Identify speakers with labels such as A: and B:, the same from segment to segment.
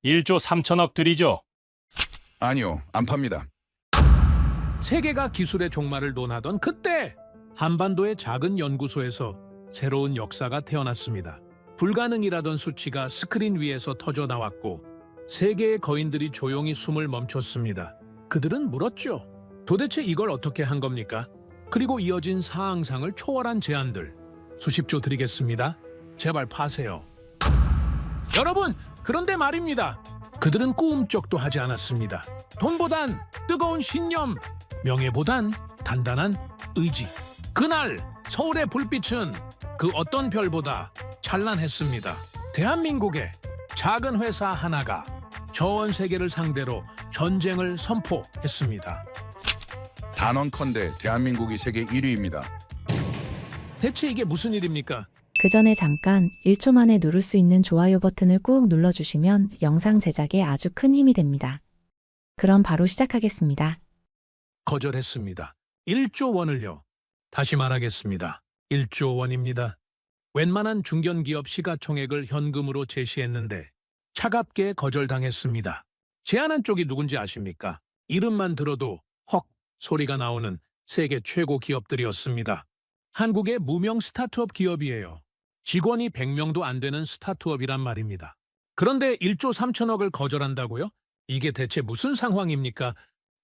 A: 1조 3천억 들이죠.
B: 아니요, 안 팝니다.
C: 세계가 기술의 종말을 논하던 그때 한반도의 작은 연구소에서 새로운 역사가 태어났습니다. 불가능이라던 수치가 스크린 위에서 터져 나왔고 세계의 거인들이 조용히 숨을 멈췄습니다. 그들은 물었죠. 도대체 이걸 어떻게 한 겁니까? 그리고 이어진 사항상을 초월한 제안들. 수십조 드리겠습니다. 제발 파세요. 여러분, 그런데 말입니다. 그들은 꿈쩍도 하지 않았습니다. 돈보단 뜨거운 신념, 명예보단 단단한 의지. 그날 서울의 불빛은 그 어떤 별보다 찬란했습니다. 대한민국의 작은 회사 하나가 전 세계를 상대로 전쟁을 선포했습니다.
B: 단언컨대 대한민국이 세계 1위입니다.
C: 대체 이게 무슨 일입니까?
D: 그 전에 잠깐 1초 만에 누를 수 있는 좋아요 버튼을 꾹 눌러주시면 영상 제작에 아주 큰 힘이 됩니다. 그럼 바로 시작하겠습니다.
C: 거절했습니다. 1조 원을요. 다시 말하겠습니다. 1조 원입니다. 웬만한 중견기업 시가총액을 현금으로 제시했는데 차갑게 거절당했습니다. 제안한 쪽이 누군지 아십니까? 이름만 들어도 헉 소리가 나오는 세계 최고 기업들이었습니다. 한국의 무명 스타트업 기업이에요. 직원이 100명도 안 되는 스타트업이란 말입니다. 그런데 1조 3천억을 거절한다고요? 이게 대체 무슨 상황입니까?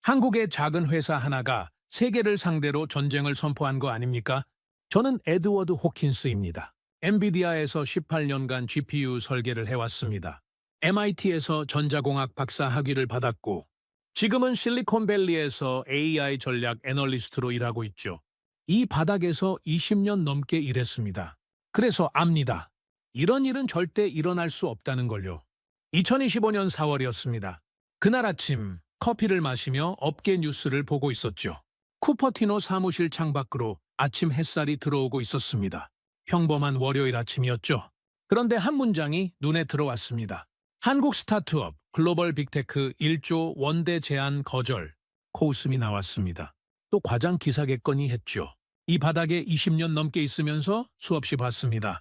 C: 한국의 작은 회사 하나가 세계를 상대로 전쟁을 선포한 거 아닙니까? 저는 에드워드 호킨스입니다. 엔비디아에서 18년간 GPU 설계를 해왔습니다. MIT에서 전자공학 박사 학위를 받았고 지금은 실리콘밸리에서 AI 전략 애널리스트로 일하고 있죠. 이 바닥에서 20년 넘게 일했습니다. 그래서 압니다. 이런 일은 절대 일어날 수 없다는 걸요. 2025년 4월이었습니다. 그날 아침 커피를 마시며 업계 뉴스를 보고 있었죠. 쿠퍼티노 사무실 창밖으로 아침 햇살이 들어오고 있었습니다. 평범한 월요일 아침이었죠. 그런데 한 문장이 눈에 들어왔습니다. 한국 스타트업 글로벌 빅테크 1조 원대 제안 거절. 코웃음이 나왔습니다. 또 과장 기사겠거니 했죠. 이 바닥에 20년 넘게 있으면서 수없이 봤습니다.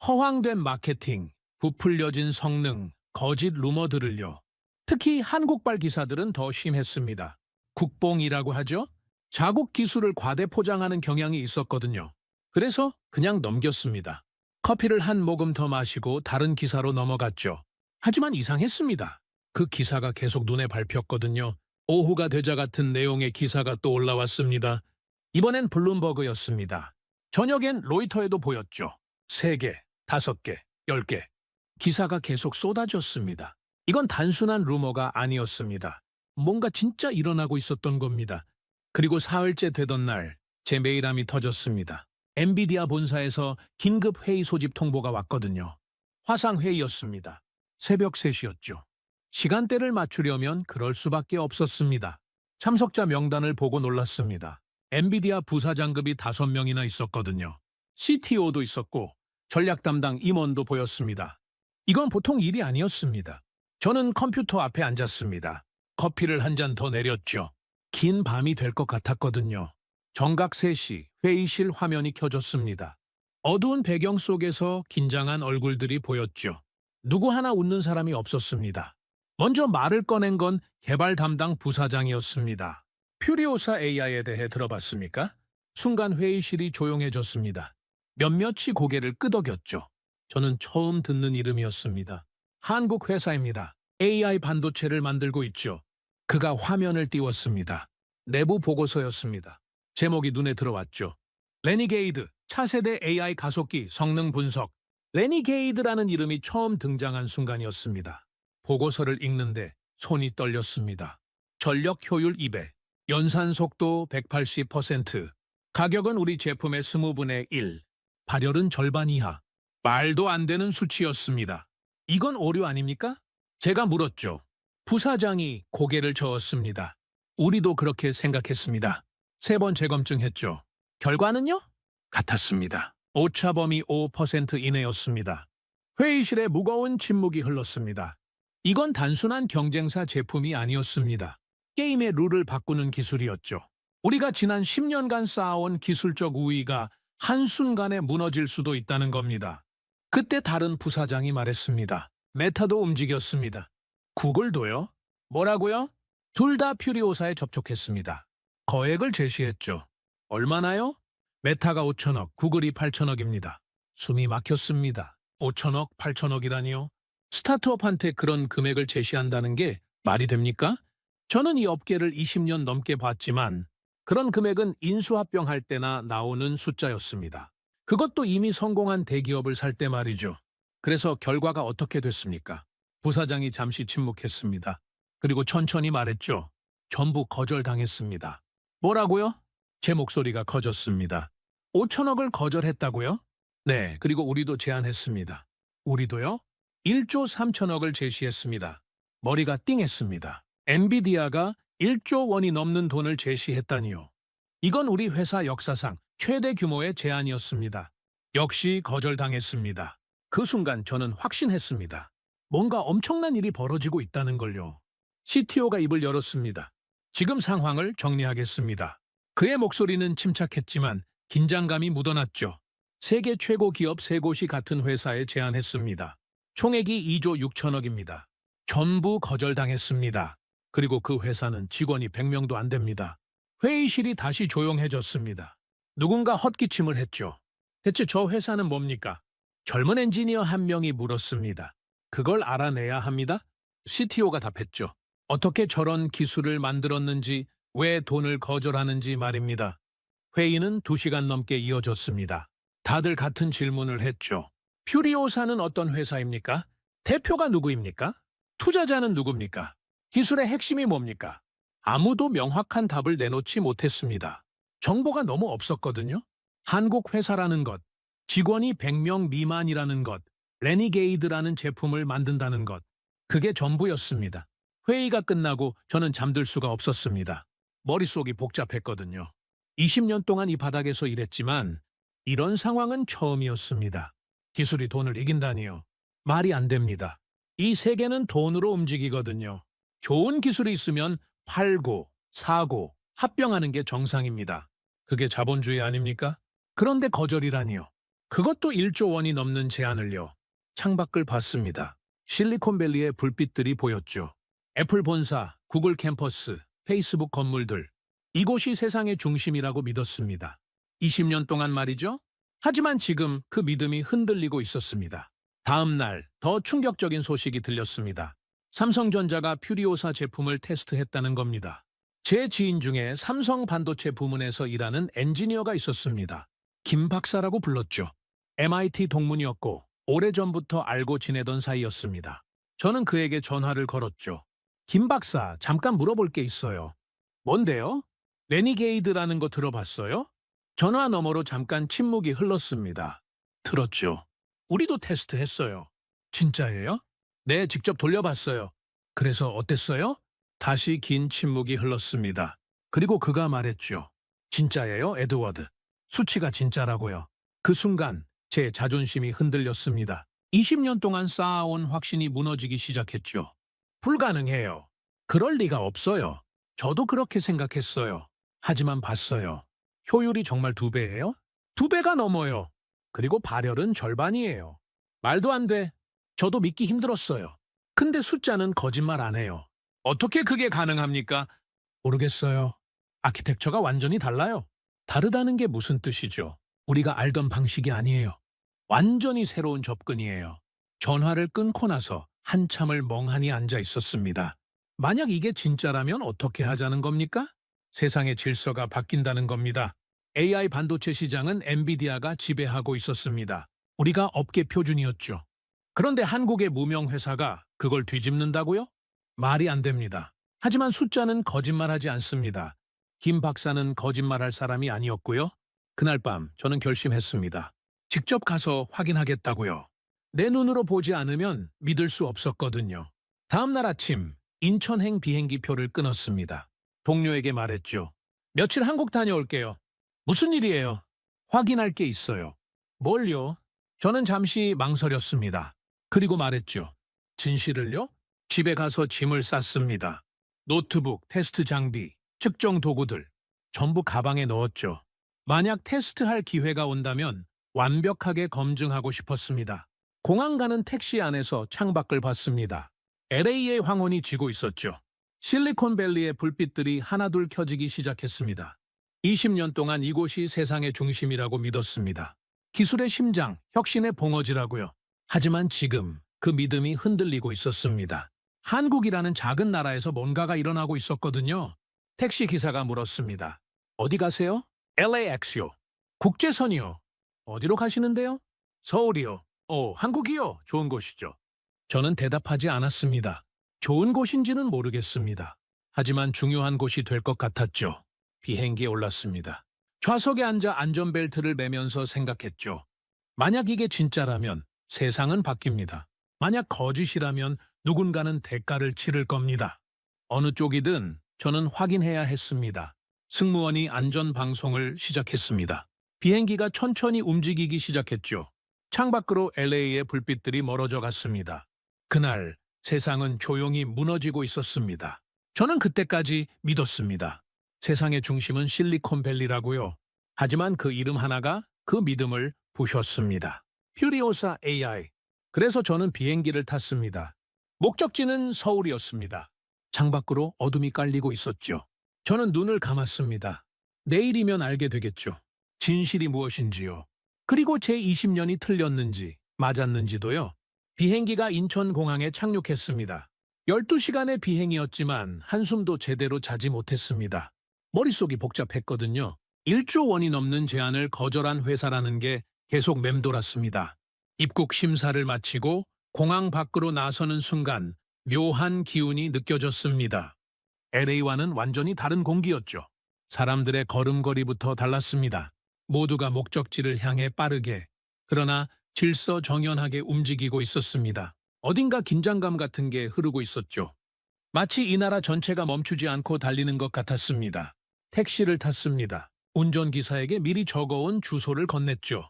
C: 허황된 마케팅, 부풀려진 성능, 거짓 루머들을요. 특히 한국발 기사들은 더 심했습니다. 국뽕이라고 하죠? 자국 기술을 과대 포장하는 경향이 있었거든요. 그래서 그냥 넘겼습니다. 커피를 한 모금 더 마시고 다른 기사로 넘어갔죠. 하지만 이상했습니다. 그 기사가 계속 눈에 밟혔거든요. 오후가 되자 같은 내용의 기사가 또 올라왔습니다. 이번엔 블룸버그였습니다. 저녁엔 로이터에도 보였죠. 3개, 5개, 10개. 기사가 계속 쏟아졌습니다. 이건 단순한 루머가 아니었습니다. 뭔가 진짜 일어나고 있었던 겁니다. 그리고 사흘째 되던 날, 제 메일함이 터졌습니다. 엔비디아 본사에서 긴급 회의 소집 통보가 왔거든요. 화상회의였습니다. 새벽 3시였죠. 시간대를 맞추려면 그럴 수밖에 없었습니다. 참석자 명단을 보고 놀랐습니다. 엔비디아 부사장급이 5명이나 있었거든요. CTO도 있었고 전략 담당 임원도 보였습니다. 이건 보통 일이 아니었습니다. 저는 컴퓨터 앞에 앉았습니다. 커피를 한 잔 더 내렸죠. 긴 밤이 될 것 같았거든요. 정각 3시 회의실 화면이 켜졌습니다. 어두운 배경 속에서 긴장한 얼굴들이 보였죠. 누구 하나 웃는 사람이 없었습니다. 먼저 말을 꺼낸 건 개발 담당 부사장이었습니다. 퓨리오사 AI에 대해 들어봤습니까? 순간 회의실이 조용해졌습니다. 몇몇이 고개를 끄덕였죠. 저는 처음 듣는 이름이었습니다. 한국 회사입니다. AI 반도체를 만들고 있죠. 그가 화면을 띄웠습니다. 내부 보고서였습니다. 제목이 눈에 들어왔죠. 레니게이드, 차세대 AI 가속기 성능 분석. 레니게이드라는 이름이 처음 등장한 순간이었습니다. 보고서를 읽는데 손이 떨렸습니다. 전력 효율 2배, 연산 속도 180%, 가격은 우리 제품의 20분의 1, 발열은 절반 이하. 말도 안 되는 수치였습니다. 이건 오류 아닙니까? 제가 물었죠. 부사장이 고개를 저었습니다. 우리도 그렇게 생각했습니다. 3번 재검증했죠. 결과는요? 같았습니다. 오차 범위 5% 이내였습니다. 회의실에 무거운 침묵이 흘렀습니다. 이건 단순한 경쟁사 제품이 아니었습니다. 게임의 룰을 바꾸는 기술이었죠. 우리가 지난 10년간 쌓아온 기술적 우위가 한순간에 무너질 수도 있다는 겁니다. 그때 다른 부사장이 말했습니다. 메타도 움직였습니다. 구글도요? 뭐라고요? 둘 다 퓨리오사에 접촉했습니다. 거액을 제시했죠. 얼마나요? 메타가 5천억, 구글이 8천억입니다. 숨이 막혔습니다. 5천억, 8천억이라니요? 스타트업한테 그런 금액을 제시한다는 게 말이 됩니까? 저는 이 업계를 20년 넘게 봤지만 그런 금액은 인수합병할 때나 나오는 숫자였습니다. 그것도 이미 성공한 대기업을 살 때 말이죠. 그래서 결과가 어떻게 됐습니까? 부사장이 잠시 침묵했습니다. 그리고 천천히 말했죠. 전부 거절당했습니다. 뭐라고요? 제 목소리가 커졌습니다. 5천억을 거절했다고요? 네, 그리고 우리도 제안했습니다. 우리도요? 1조 3천억을 제시했습니다. 머리가 띵했습니다. 엔비디아가 1조 원이 넘는 돈을 제시했다니요. 이건 우리 회사 역사상 최대 규모의 제안이었습니다. 역시 거절당했습니다. 그 순간 저는 확신했습니다. 뭔가 엄청난 일이 벌어지고 있다는 걸요. CTO가 입을 열었습니다. 지금 상황을 정리하겠습니다. 그의 목소리는 침착했지만 긴장감이 묻어났죠. 세계 최고 기업 3곳이 같은 회사에 제안했습니다. 총액이 2조 6천억입니다. 전부 거절당했습니다. 그리고 그 회사는 직원이 100명도 안 됩니다. 회의실이 다시 조용해졌습니다. 누군가 헛기침을 했죠. 대체 저 회사는 뭡니까? 젊은 엔지니어 한 명이 물었습니다. 그걸 알아내야 합니다. CTO가 답했죠. 어떻게 저런 기술을 만들었는지, 왜 돈을 거절하는지 말입니다. 회의는 2시간 넘게 이어졌습니다. 다들 같은 질문을 했죠. 퓨리오사는 어떤 회사입니까? 대표가 누구입니까? 투자자는 누굽니까? 기술의 핵심이 뭡니까? 아무도 명확한 답을 내놓지 못했습니다. 정보가 너무 없었거든요. 한국 회사라는 것, 직원이 100명 미만이라는 것, 레니게이드라는 제품을 만든다는 것, 그게 전부였습니다. 회의가 끝나고 저는 잠들 수가 없었습니다. 머릿속이 복잡했거든요. 20년 동안 이 바닥에서 일했지만 이런 상황은 처음이었습니다. 기술이 돈을 이긴다니요. 말이 안 됩니다. 이 세계는 돈으로 움직이거든요. 좋은 기술이 있으면 팔고, 사고, 합병하는 게 정상입니다. 그게 자본주의 아닙니까? 그런데 거절이라니요. 그것도 1조 원이 넘는 제안을요. 창밖을 봤습니다. 실리콘밸리의 불빛들이 보였죠. 애플 본사, 구글 캠퍼스, 페이스북 건물들. 이곳이 세상의 중심이라고 믿었습니다. 20년 동안 말이죠. 하지만 지금 그 믿음이 흔들리고 있었습니다. 다음 날 더 충격적인 소식이 들렸습니다. 삼성전자가 퓨리오사 제품을 테스트했다는 겁니다. 제 지인 중에 삼성 반도체 부문에서 일하는 엔지니어가 있었습니다. 김 박사라고 불렀죠. MIT 동문이었고 오래전부터 알고 지내던 사이였습니다. 저는 그에게 전화를 걸었죠. 김 박사, 잠깐 물어볼 게 있어요. 뭔데요? 레니게이드라는 거 들어봤어요? 전화 너머로 잠깐 침묵이 흘렀습니다. 들었죠. 우리도 테스트했어요. 진짜예요? 네, 직접 돌려봤어요. 그래서 어땠어요? 다시 긴 침묵이 흘렀습니다. 그리고 그가 말했죠. 진짜예요, 에드워드. 수치가 진짜라고요. 그 순간 제 자존심이 흔들렸습니다. 20년 동안 쌓아온 확신이 무너지기 시작했죠. 불가능해요. 그럴 리가 없어요. 저도 그렇게 생각했어요. 하지만 봤어요. 효율이 정말 2배예요? 2배가 넘어요. 그리고 발열은 절반이에요. 말도 안 돼. 저도 믿기 힘들었어요. 근데 숫자는 거짓말 안 해요. 어떻게 그게 가능합니까? 모르겠어요. 아키텍처가 완전히 달라요. 다르다는 게 무슨 뜻이죠? 우리가 알던 방식이 아니에요. 완전히 새로운 접근이에요. 전화를 끊고 나서 한참을 멍하니 앉아 있었습니다. 만약 이게 진짜라면 어떻게 하자는 겁니까? 세상의 질서가 바뀐다는 겁니다. AI 반도체 시장은 엔비디아가 지배하고 있었습니다. 우리가 업계 표준이었죠. 그런데 한국의 무명 회사가 그걸 뒤집는다고요? 말이 안 됩니다. 하지만 숫자는 거짓말하지 않습니다. 김 박사는 거짓말할 사람이 아니었고요. 그날 밤 저는 결심했습니다. 직접 가서 확인하겠다고요. 내 눈으로 보지 않으면 믿을 수 없었거든요. 다음 날 아침 인천행 비행기표를 끊었습니다. 동료에게 말했죠. 며칠 한국 다녀올게요. 무슨 일이에요? 확인할 게 있어요. 뭘요? 저는 잠시 망설였습니다. 그리고 말했죠. 진실을요? 집에 가서 짐을 쌌습니다. 노트북, 테스트 장비, 측정 도구들 전부 가방에 넣었죠. 만약 테스트할 기회가 온다면 완벽하게 검증하고 싶었습니다. 공항 가는 택시 안에서 창밖을 봤습니다. LA의 황혼이 지고 있었죠. 실리콘밸리의 불빛들이 하나둘 켜지기 시작했습니다. 20년 동안 이곳이 세상의 중심이라고 믿었습니다. 기술의 심장, 혁신의 봉어지라고요. 하지만 지금 그 믿음이 흔들리고 있었습니다. 한국이라는 작은 나라에서 뭔가가 일어나고 있었거든요. 택시 기사가 물었습니다. 어디 가세요? LAX요. 국제선이요. 어디로 가시는데요? 서울이요. 한국이요. 좋은 곳이죠. 저는 대답하지 않았습니다. 좋은 곳인지는 모르겠습니다. 하지만 중요한 곳이 될 것 같았죠. 비행기에 올랐습니다. 좌석에 앉아 안전벨트를 매면서 생각했죠. 만약 이게 진짜라면 세상은 바뀝니다. 만약 거짓이라면 누군가는 대가를 치를 겁니다. 어느 쪽이든 저는 확인해야 했습니다. 승무원이 안전방송을 시작했습니다. 비행기가 천천히 움직이기 시작했죠. 창밖으로 LA의 불빛들이 멀어져 갔습니다. 그날 세상은 조용히 무너지고 있었습니다. 저는 그때까지 믿었습니다. 세상의 중심은 실리콘밸리라고요. 하지만 그 이름 하나가 그 믿음을 부셨습니다. 퓨리오사 AI. 그래서 저는 비행기를 탔습니다. 목적지는 서울이었습니다. 창밖으로 어둠이 깔리고 있었죠. 저는 눈을 감았습니다. 내일이면 알게 되겠죠. 진실이 무엇인지요. 그리고 제 20년이 틀렸는지 맞았는지도요. 비행기가 인천공항에 착륙했습니다. 12시간의 비행이었지만 한숨도 제대로 자지 못했습니다. 머릿속이 복잡했거든요. 1조 원이 넘는 제안을 거절한 회사라는 게 계속 맴돌았습니다. 입국 심사를 마치고 공항 밖으로 나서는 순간 묘한 기운이 느껴졌습니다. LA와는 완전히 다른 공기였죠. 사람들의 걸음걸이부터 달랐습니다. 모두가 목적지를 향해 빠르게, 그러나 질서정연하게 움직이고 있었습니다. 어딘가 긴장감 같은 게 흐르고 있었죠. 마치 이 나라 전체가 멈추지 않고 달리는 것 같았습니다. 택시를 탔습니다. 운전기사에게 미리 적어온 주소를 건넸죠.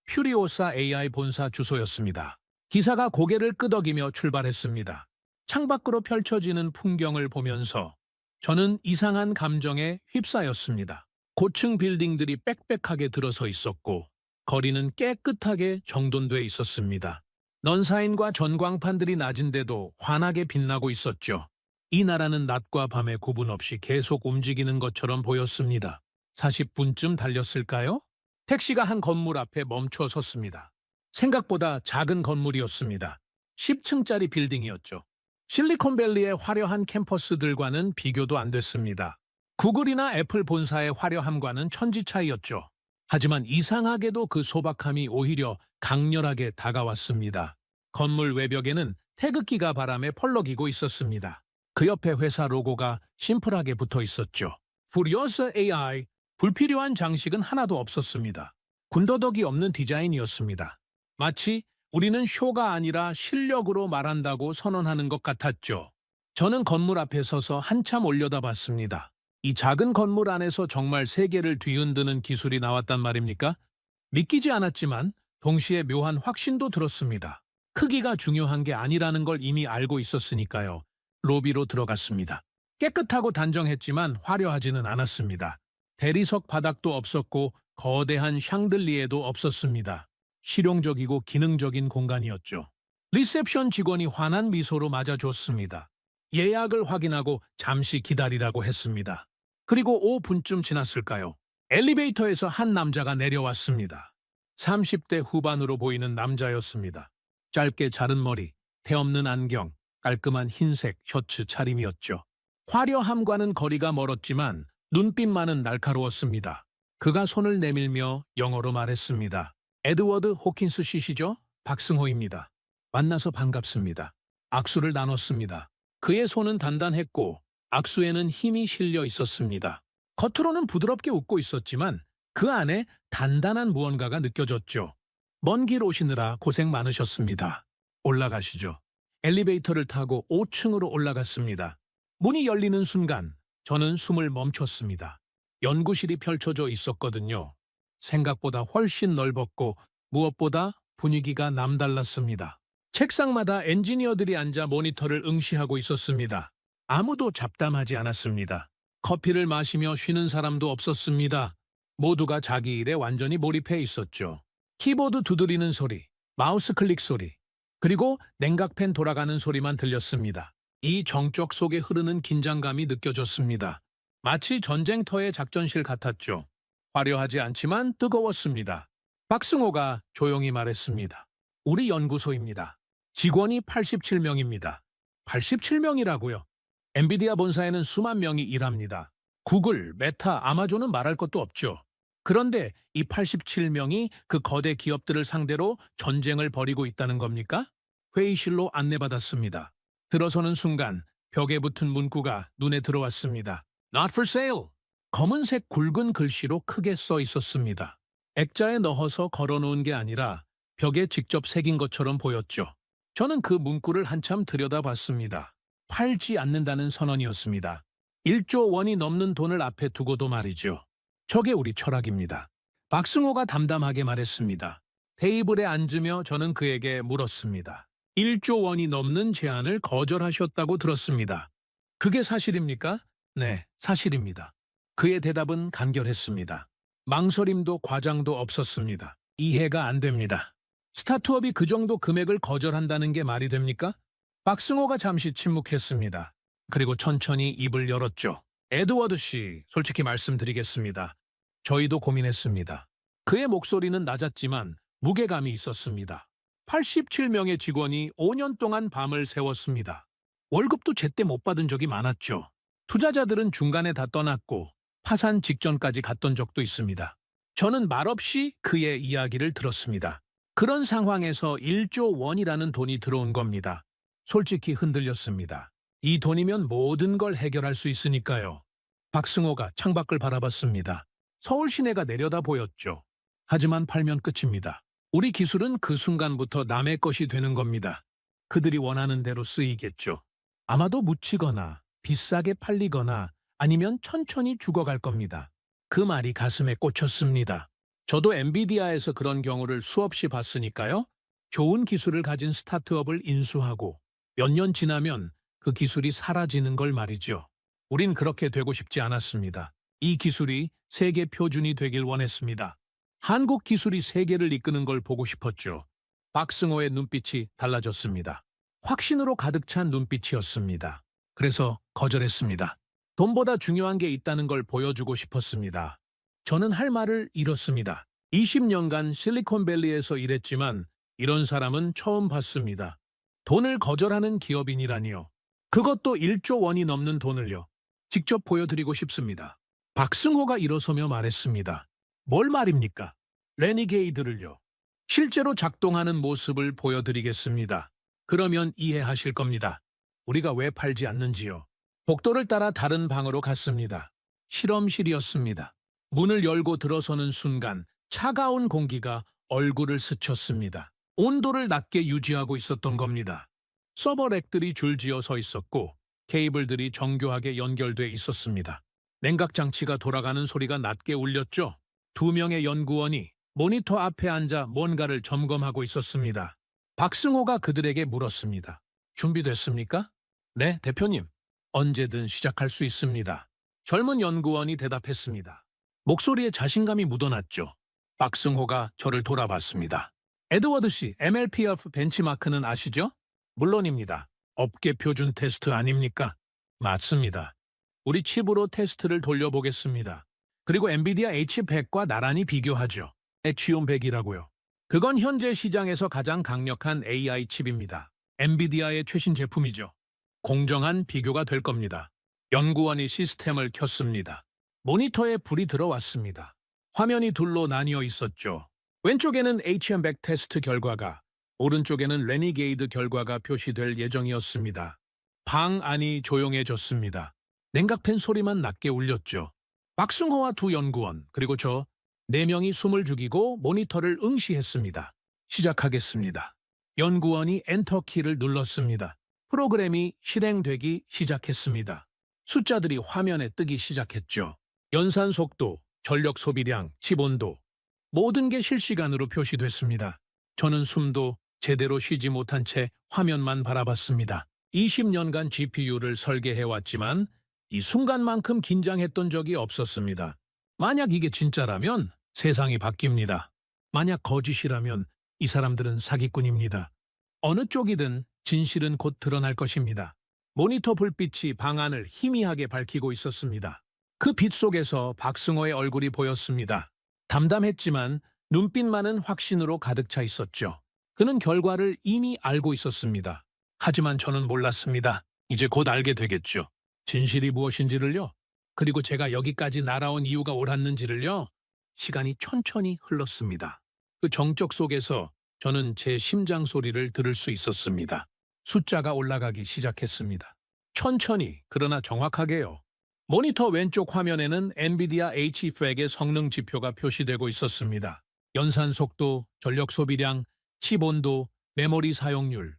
C: 퓨리오사 AI 본사 주소였습니다. 기사가 고개를 끄덕이며 출발했습니다. 창밖으로 펼쳐지는 풍경을 보면서 저는 이상한 감정에 휩싸였습니다. 고층 빌딩들이 빽빽하게 들어서 있었고 거리는 깨끗하게 정돈돼 있었습니다. 넌사인과 전광판들이 낮은데도 환하게 빛나고 있었죠. 이 나라는 낮과 밤의 구분 없이 계속 움직이는 것처럼 보였습니다. 40분쯤 달렸을까요? 택시가 한 건물 앞에 멈춰 섰습니다. 생각보다 작은 건물이었습니다. 10층짜리 빌딩이었죠. 실리콘밸리의 화려한 캠퍼스들과는 비교도 안 됐습니다. 구글이나 애플 본사의 화려함과는 천지 차이였죠. 하지만 이상하게도 그 소박함이 오히려 강렬하게 다가왔습니다. 건물 외벽에는 태극기가 바람에 펄럭이고 있었습니다. 그 옆에 회사 로고가 심플하게 붙어 있었죠. 퓨리오사 AI. 불필요한 장식은 하나도 없었습니다. 군더더기 없는 디자인이었습니다. 마치 우리는 쇼가 아니라 실력으로 말한다고 선언하는 것 같았죠. 저는 건물 앞에 서서 한참 올려다봤습니다. 이 작은 건물 안에서 정말 세계를 뒤흔드는 기술이 나왔단 말입니까? 믿기지 않았지만 동시에 묘한 확신도 들었습니다. 크기가 중요한 게 아니라는 걸 이미 알고 있었으니까요. 로비로 들어갔습니다. 깨끗하고 단정했지만 화려하지는 않았습니다. 대리석 바닥도 없었고 거대한 샹들리에도 없었습니다. 실용적이고 기능적인 공간이었죠. 리셉션 직원이 환한 미소로 맞아줬습니다. 예약을 확인하고 잠시 기다리라고 했습니다. 그리고 5분쯤 지났을까요? 엘리베이터에서 한 남자가 내려왔습니다. 30대 후반으로 보이는 남자였습니다. 짧게 자른 머리, 테 없는 안경, 깔끔한 흰색 셔츠 차림이었죠. 화려함과는 거리가 멀었지만 눈빛만은 날카로웠습니다. 그가 손을 내밀며 영어로 말했습니다. 에드워드 호킨스 씨시죠? 박승호입니다. 만나서 반갑습니다. 악수를 나눴습니다. 그의 손은 단단했고 악수에는 힘이 실려 있었습니다. 겉으로는 부드럽게 웃고 있었지만 그 안에 단단한 무언가가 느껴졌죠. 먼 길 오시느라 고생 많으셨습니다. 올라가시죠. 엘리베이터를 타고 5층으로 올라갔습니다. 문이 열리는 순간 저는 숨을 멈췄습니다. 연구실이 펼쳐져 있었거든요. 생각보다 훨씬 넓었고 무엇보다 분위기가 남달랐습니다. 책상마다 엔지니어들이 앉아 모니터를 응시하고 있었습니다. 아무도 잡담하지 않았습니다. 커피를 마시며 쉬는 사람도 없었습니다. 모두가 자기 일에 완전히 몰입해 있었죠. 키보드 두드리는 소리, 마우스 클릭 소리, 그리고 냉각팬 돌아가는 소리만 들렸습니다. 이 정적 속에 흐르는 긴장감이 느껴졌습니다. 마치 전쟁터의 작전실 같았죠. 화려하지 않지만 뜨거웠습니다. 박승호가 조용히 말했습니다. 우리 연구소입니다. 직원이 87명입니다. 87명이라고요? 엔비디아 본사에는 수만 명이 일합니다. 구글, 메타, 아마존은 말할 것도 없죠. 그런데 이 87명이 그 거대 기업들을 상대로 전쟁을 벌이고 있다는 겁니까? 회의실로 안내받았습니다. 들어서는 순간 벽에 붙은 문구가 눈에 들어왔습니다. Not for sale. 검은색 굵은 글씨로 크게 써 있었습니다. 액자에 넣어서 걸어놓은 게 아니라 벽에 직접 새긴 것처럼 보였죠. 저는 그 문구를 한참 들여다봤습니다. 팔지 않는다는 선언이었습니다. 1조 원이 넘는 돈을 앞에 두고도 말이죠. 저게 우리 철학입니다. 박승호가 담담하게 말했습니다. 테이블에 앉으며 저는 그에게 물었습니다. 1조 원이 넘는 제안을 거절하셨다고 들었습니다. 그게 사실입니까? 네, 사실입니다. 그의 대답은 간결했습니다. 망설임도 과장도 없었습니다. 이해가 안 됩니다. 스타트업이 그 정도 금액을 거절한다는 게 말이 됩니까? 박승호가 잠시 침묵했습니다. 그리고 천천히 입을 열었죠. 에드워드 씨, 솔직히 말씀드리겠습니다. 저희도 고민했습니다. 그의 목소리는 낮았지만 무게감이 있었습니다. 87명의 직원이 5년 동안 밤을 새웠습니다. 월급도 제때 못 받은 적이 많았죠. 투자자들은 중간에 다 떠났고 파산 직전까지 갔던 적도 있습니다. 저는 말없이 그의 이야기를 들었습니다. 그런 상황에서 1조 원이라는 돈이 들어온 겁니다. 솔직히 흔들렸습니다. 이 돈이면 모든 걸 해결할 수 있으니까요. 박승호가 창밖을 바라봤습니다. 서울 시내가 내려다 보였죠. 하지만 팔면 끝입니다. 우리 기술은 그 순간부터 남의 것이 되는 겁니다. 그들이 원하는 대로 쓰이겠죠. 아마도 묻히거나 비싸게 팔리거나 아니면 천천히 죽어갈 겁니다. 그 말이 가슴에 꽂혔습니다. 저도 엔비디아에서 그런 경우를 수없이 봤으니까요. 좋은 기술을 가진 스타트업을 인수하고 몇 년 지나면 그 기술이 사라지는 걸 말이죠. 우린 그렇게 되고 싶지 않았습니다. 이 기술이 세계 표준이 되길 원했습니다. 한국 기술이 세계를 이끄는 걸 보고 싶었죠. 박승호의 눈빛이 달라졌습니다. 확신으로 가득 찬 눈빛이었습니다. 그래서 거절했습니다. 돈보다 중요한 게 있다는 걸 보여주고 싶었습니다. 저는 할 말을 잃었습니다. 20년간 실리콘밸리에서 일했지만 이런 사람은 처음 봤습니다. 돈을 거절하는 기업인이라니요. 그것도 1조 원이 넘는 돈을요. 직접 보여드리고 싶습니다. 박승호가 일어서며 말했습니다. 뭘 말입니까? 레니게이드를요. 실제로 작동하는 모습을 보여드리겠습니다. 그러면 이해하실 겁니다. 우리가 왜 팔지 않는지요. 복도를 따라 다른 방으로 갔습니다. 실험실이었습니다. 문을 열고 들어서는 순간 차가운 공기가 얼굴을 스쳤습니다. 온도를 낮게 유지하고 있었던 겁니다. 서버 렉들이 줄지어 서 있었고 케이블들이 정교하게 연결돼 있었습니다. 냉각 장치가 돌아가는 소리가 낮게 울렸죠. 2명의 연구원이 모니터 앞에 앉아 뭔가를 점검하고 있었습니다. 박승호가 그들에게 물었습니다. 준비됐습니까? 네, 대표님. 언제든 시작할 수 있습니다. 젊은 연구원이 대답했습니다. 목소리에 자신감이 묻어났죠. 박승호가 저를 돌아봤습니다. 에드워드 씨, MLPF 벤치마크는 아시죠? 물론입니다. 업계 표준 테스트 아닙니까? 맞습니다. 우리 칩으로 테스트를 돌려보겠습니다. 그리고 엔비디아 H100과 나란히 비교하죠. 엑시온 100이라고요. 그건 현재 시장에서 가장 강력한 AI 칩입니다. 엔비디아의 최신 제품이죠. 공정한 비교가 될 겁니다. 연구원이 시스템을 켰습니다. 모니터에 불이 들어왔습니다. 화면이 둘로 나뉘어 있었죠. 왼쪽에는 HM100 테스트 결과가, 오른쪽에는 레니게이드 결과가 표시될 예정이었습니다. 방 안이 조용해졌습니다. 냉각팬 소리만 낮게 울렸죠. 박승호와 2 연구원, 그리고 저 4명이 숨을 죽이고 모니터를 응시했습니다. 시작하겠습니다. 연구원이 엔터키를 눌렀습니다. 프로그램이 실행되기 시작했습니다. 숫자들이 화면에 뜨기 시작했죠. 연산 속도, 전력 소비량, 칩 온도, 모든 게 실시간으로 표시됐습니다. 저는 숨도 제대로 쉬지 못한 채 화면만 바라봤습니다. 20년간 GPU를 설계해왔지만 이 순간만큼 긴장했던 적이 없었습니다. 만약 이게 진짜라면 세상이 바뀝니다. 만약 거짓이라면 이 사람들은 사기꾼입니다. 어느 쪽이든 진실은 곧 드러날 것입니다. 모니터 불빛이 방 안을 희미하게 밝히고 있었습니다. 그 빛 속에서 박승호의 얼굴이 보였습니다. 담담했지만 눈빛만은 확신으로 가득 차 있었죠. 그는 결과를 이미 알고 있었습니다. 하지만 저는 몰랐습니다. 이제 곧 알게 되겠죠. 진실이 무엇인지를요. 그리고 제가 여기까지 날아온 이유가 옳았는지를요. 시간이 천천히 흘렀습니다. 그 정적 속에서 저는 제 심장 소리를 들을 수 있었습니다. 숫자가 올라가기 시작했습니다. 천천히, 그러나 정확하게요. 모니터 왼쪽 화면에는 엔비디아 H500의 성능 지표가 표시되고 있었습니다. 연산 속도, 전력 소비량, 칩 온도, 메모리 사용률,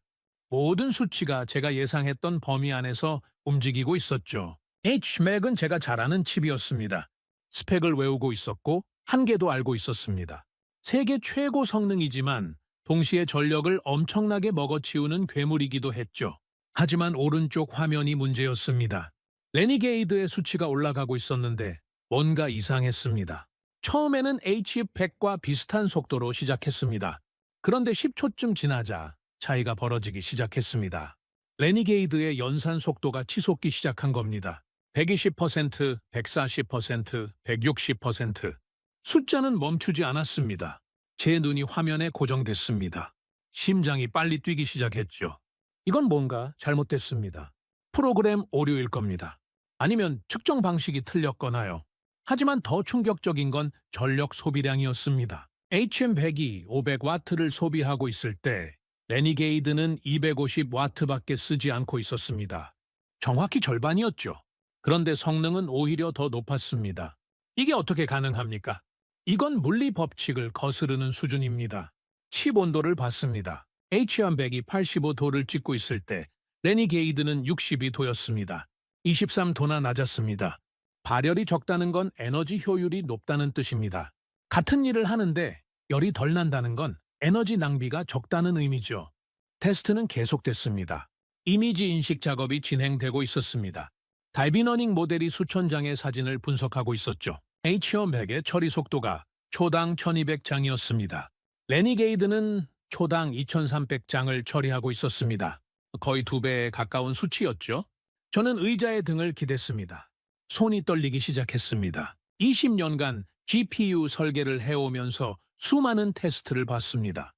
C: 모든 수치가 제가 예상했던 범위 안에서 움직이고 있었죠. H500은 제가 잘 아는 칩이었습니다. 스펙을 외우고 있었고 한계도 알고 있었습니다. 세계 최고 성능이지만 동시에 전력을 엄청나게 먹어치우는 괴물이기도 했죠. 하지만 오른쪽 화면이 문제였습니다. 레니게이드의 수치가 올라가고 있었는데 뭔가 이상했습니다. 처음에는 H100과 비슷한 속도로 시작했습니다. 그런데 10초쯤 지나자 차이가 벌어지기 시작했습니다. 레니게이드의 연산 속도가 치솟기 시작한 겁니다. 120%, 140%, 160%. 숫자는 멈추지 않았습니다. 제 눈이 화면에 고정됐습니다. 심장이 빨리 뛰기 시작했죠. 이건 뭔가 잘못됐습니다. 프로그램 오류일 겁니다. 아니면 측정 방식이 틀렸거나요. 하지만 더 충격적인 건 전력 소비량이었습니다. HM100이 500W를 소비하고 있을 때 레니게이드는 250W밖에 쓰지 않고 있었습니다. 정확히 절반이었죠. 그런데 성능은 오히려 더 높았습니다. 이게 어떻게 가능합니까? 이건 물리 법칙을 거스르는 수준입니다. 칩 온도를 봤습니다. H100이 85도를 찍고 있을 때 레니게이드는 62도였습니다. 23도나 낮았습니다. 발열이 적다는 건 에너지 효율이 높다는 뜻입니다. 같은 일을 하는데 열이 덜 난다는 건 에너지 낭비가 적다는 의미죠. 테스트는 계속됐습니다. 이미지 인식 작업이 진행되고 있었습니다. 달비너닝 모델이 수천 장의 사진을 분석하고 있었죠. H100의 처리 속도가 초당 1200장이었습니다. 레니게이드는 초당 2300장을 처리하고 있었습니다. 거의 2배에 가까운 수치였죠. 저는 의자의 등을 기댔습니다. 손이 떨리기 시작했습니다. 20년간 GPU 설계를 해오면서 수많은 테스트를 봤습니다.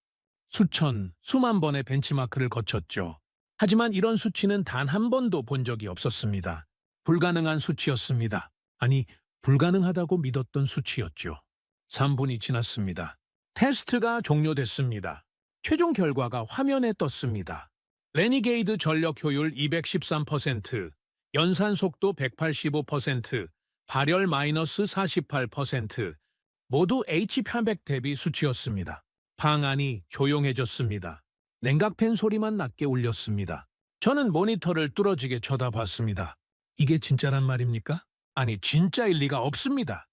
C: 수만 번의 벤치마크를 거쳤죠. 하지만 이런 수치는 단 한 번도 본 적이 없었습니다. 불가능한 수치였습니다. 아니, 불가능하다고 믿었던 수치였죠. 3분이 지났습니다. 테스트가 종료됐습니다. 최종 결과가 화면에 떴습니다. 레니게이드 전력 효율 213%, 연산 속도 185%, 발열 마이너스 48%, 모두 H100 대비 수치였습니다. 방 안이 조용해졌습니다. 냉각팬 소리만 낮게 울렸습니다. 저는 모니터를 뚫어지게 쳐다봤습니다. 이게 진짜란 말입니까? 아니, 진짜일 리가 없습니다.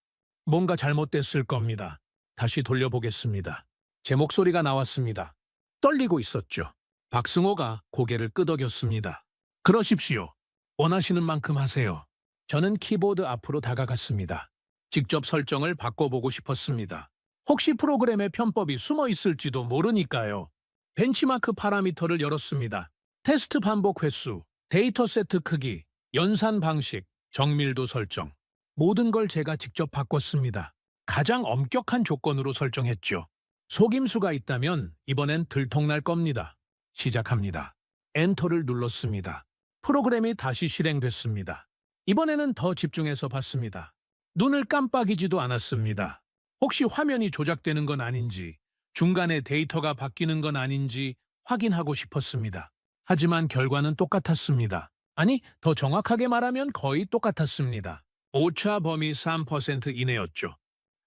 C: 뭔가 잘못됐을 겁니다. 다시 돌려보겠습니다. 제 목소리가 나왔습니다. 떨리고 있었죠. 박승호가 고개를 끄덕였습니다. 그러십시오. 원하시는 만큼 하세요. 저는 키보드 앞으로 다가갔습니다. 직접 설정을 바꿔보고 싶었습니다. 혹시 프로그램에 편법이 숨어 있을지도 모르니까요. 벤치마크 파라미터를 열었습니다. 테스트 반복 횟수, 데이터 세트 크기, 연산 방식, 정밀도 설정. 모든 걸 제가 직접 바꿨습니다. 가장 엄격한 조건으로 설정했죠. 속임수가 있다면 이번엔 들통날 겁니다. 시작합니다. 엔터를 눌렀습니다. 프로그램이 다시 실행됐습니다. 이번에는 더 집중해서 봤습니다. 눈을 깜빡이지도 않았습니다. 혹시 화면이 조작되는 건 아닌지, 중간에 데이터가 바뀌는 건 아닌지 확인하고 싶었습니다. 하지만 결과는 똑같았습니다. 아니, 더 정확하게 말하면 거의 똑같았습니다. 오차 범위 3% 이내였죠.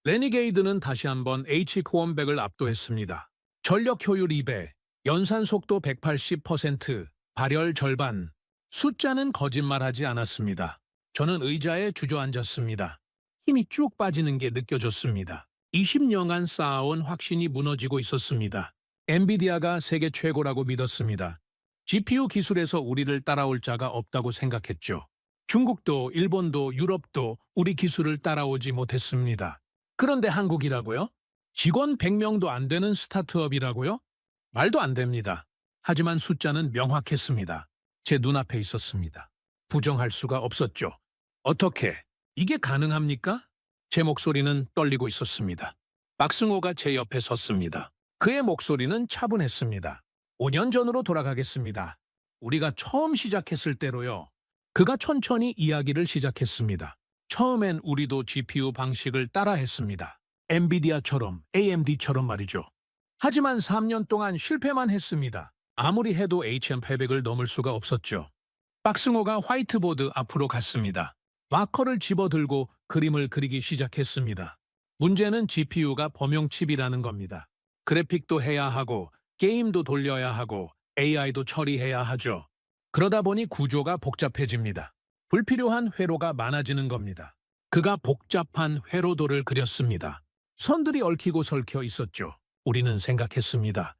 C: 레니게이드는 다시 한번 H100을 압도했습니다. 전력 효율 2배, 연산 속도 180%, 발열 절반. 숫자는 거짓말하지 않았습니다. 저는 의자에 주저앉았습니다. 힘이 쭉 빠지는 게 느껴졌습니다. 20년간 쌓아온 확신이 무너지고 있었습니다. 엔비디아가 세계 최고라고 믿었습니다. GPU 기술에서 우리를 따라올 자가 없다고 생각했죠. 중국도 일본도 유럽도 우리 기술을 따라오지 못했습니다. 그런데 한국이라고요? 직원 100명도 안 되는 스타트업이라고요? 말도 안 됩니다. 하지만 숫자는 명확했습니다. 제 눈앞에 있었습니다. 부정할 수가 없었죠. 어떻게? 이게 가능합니까? 제 목소리는 떨리고 있었습니다. 박승호가 제 옆에 섰습니다. 그의 목소리는 차분했습니다. 5년 전으로 돌아가겠습니다. 우리가 처음 시작했을 때로요. 그가 천천히 이야기를 시작했습니다. 처음엔 우리도 GPU 방식을 따라했습니다. 엔비디아처럼, AMD처럼 말이죠. 하지만 3년 동안 실패만 했습니다. 아무리 해도 HM800을 넘을 수가 없었죠. 박승호가 화이트보드 앞으로 갔습니다. 마커를 집어들고 그림을 그리기 시작했습니다. 문제는 GPU가 범용칩이라는 겁니다. 그래픽도 해야 하고 게임도 돌려야 하고 AI도 처리해야 하죠. 그러다 보니 구조가 복잡해집니다. 불필요한 회로가 많아지는 겁니다. 그가 복잡한 회로도를 그렸습니다. 선들이 얽히고 설켜 있었죠. 우리는 생각했습니다.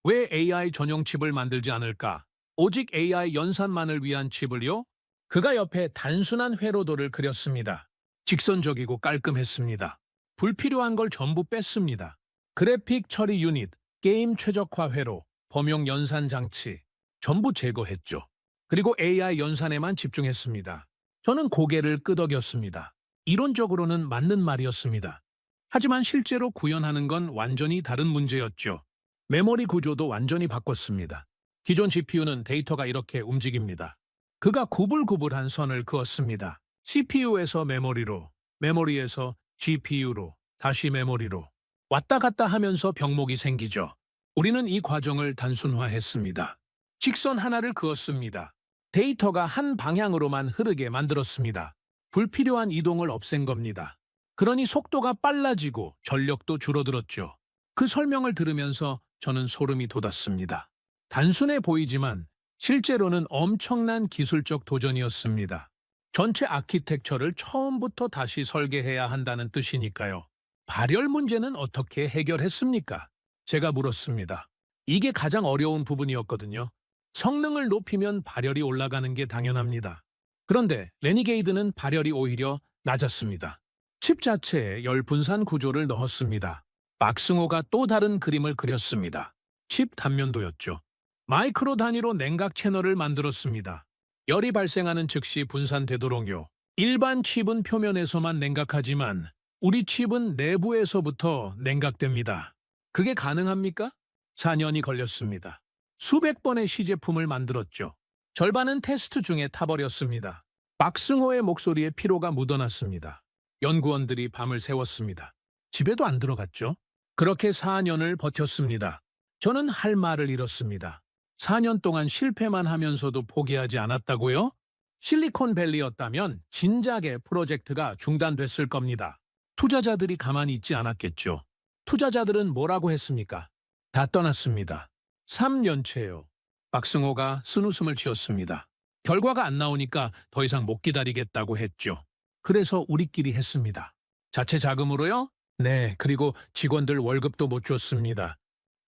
C: 왜 AI 전용 칩을 만들지 않을까? 오직 AI 연산만을 위한 칩을요? 그가 옆에 단순한 회로도를 그렸습니다. 직선적이고 깔끔했습니다. 불필요한 걸 전부 뺐습니다. 그래픽 처리 유닛, 게임 최적화 회로, 범용 연산 장치 전부 제거했죠. 그리고 AI 연산에만 집중했습니다. 저는 고개를 끄덕였습니다. 이론적으로는 맞는 말이었습니다. 하지만 실제로 구현하는 건 완전히 다른 문제였죠. 메모리 구조도 완전히 바꿨습니다. 기존 GPU는 데이터가 이렇게 움직입니다. 그가 구불구불한 선을 그었습니다. CPU에서 메모리로, 메모리에서 GPU로, 다시 메모리로 왔다 갔다 하면서 병목이 생기죠. 우리는 이 과정을 단순화했습니다. 직선 하나를 그었습니다. 데이터가 한 방향으로만 흐르게 만들었습니다. 불필요한 이동을 없앤 겁니다. 그러니 속도가 빨라지고 전력도 줄어들었죠. 그 설명을 들으면서 저는 소름이 돋았습니다. 단순해 보이지만 실제로는 엄청난 기술적 도전이었습니다. 전체 아키텍처를 처음부터 다시 설계해야 한다는 뜻이니까요. 발열 문제는 어떻게 해결했습니까? 제가 물었습니다. 이게 가장 어려운 부분이었거든요. 성능을 높이면 발열이 올라가는 게 당연합니다. 그런데 레니게이드는 발열이 오히려 낮았습니다. 칩 자체에 열 분산 구조를 넣었습니다. 박승호가 또 다른 그림을 그렸습니다. 칩 단면도였죠. 마이크로 단위로 냉각 채널을 만들었습니다. 열이 발생하는 즉시 분산되도록요. 일반 칩은 표면에서만 냉각하지만 우리 칩은 내부에서부터 냉각됩니다. 그게 가능합니까? 4년이 걸렸습니다. 수백 번의 시제품을 만들었죠. 절반은 테스트 중에 타버렸습니다. 박승호의 목소리에 피로가 묻어났습니다. 연구원들이 밤을 새웠습니다. 집에도 안 들어갔죠. 그렇게 4년을 버텼습니다. 저는 할 말을 잃었습니다. 4년 동안 실패만 하면서도 포기하지 않았다고요? 실리콘밸리였다면 진작에 프로젝트가 중단됐을 겁니다. 투자자들이 가만히 있지 않았겠죠. 투자자들은 뭐라고 했습니까? 다 떠났습니다. 3년째요. 박승호가 쓴웃음을 지었습니다. 결과가 안 나오니까 더 이상 못 기다리겠다고 했죠. 그래서 우리끼리 했습니다. 자체 자금으로요? 네, 그리고 직원들 월급도 못 줬습니다.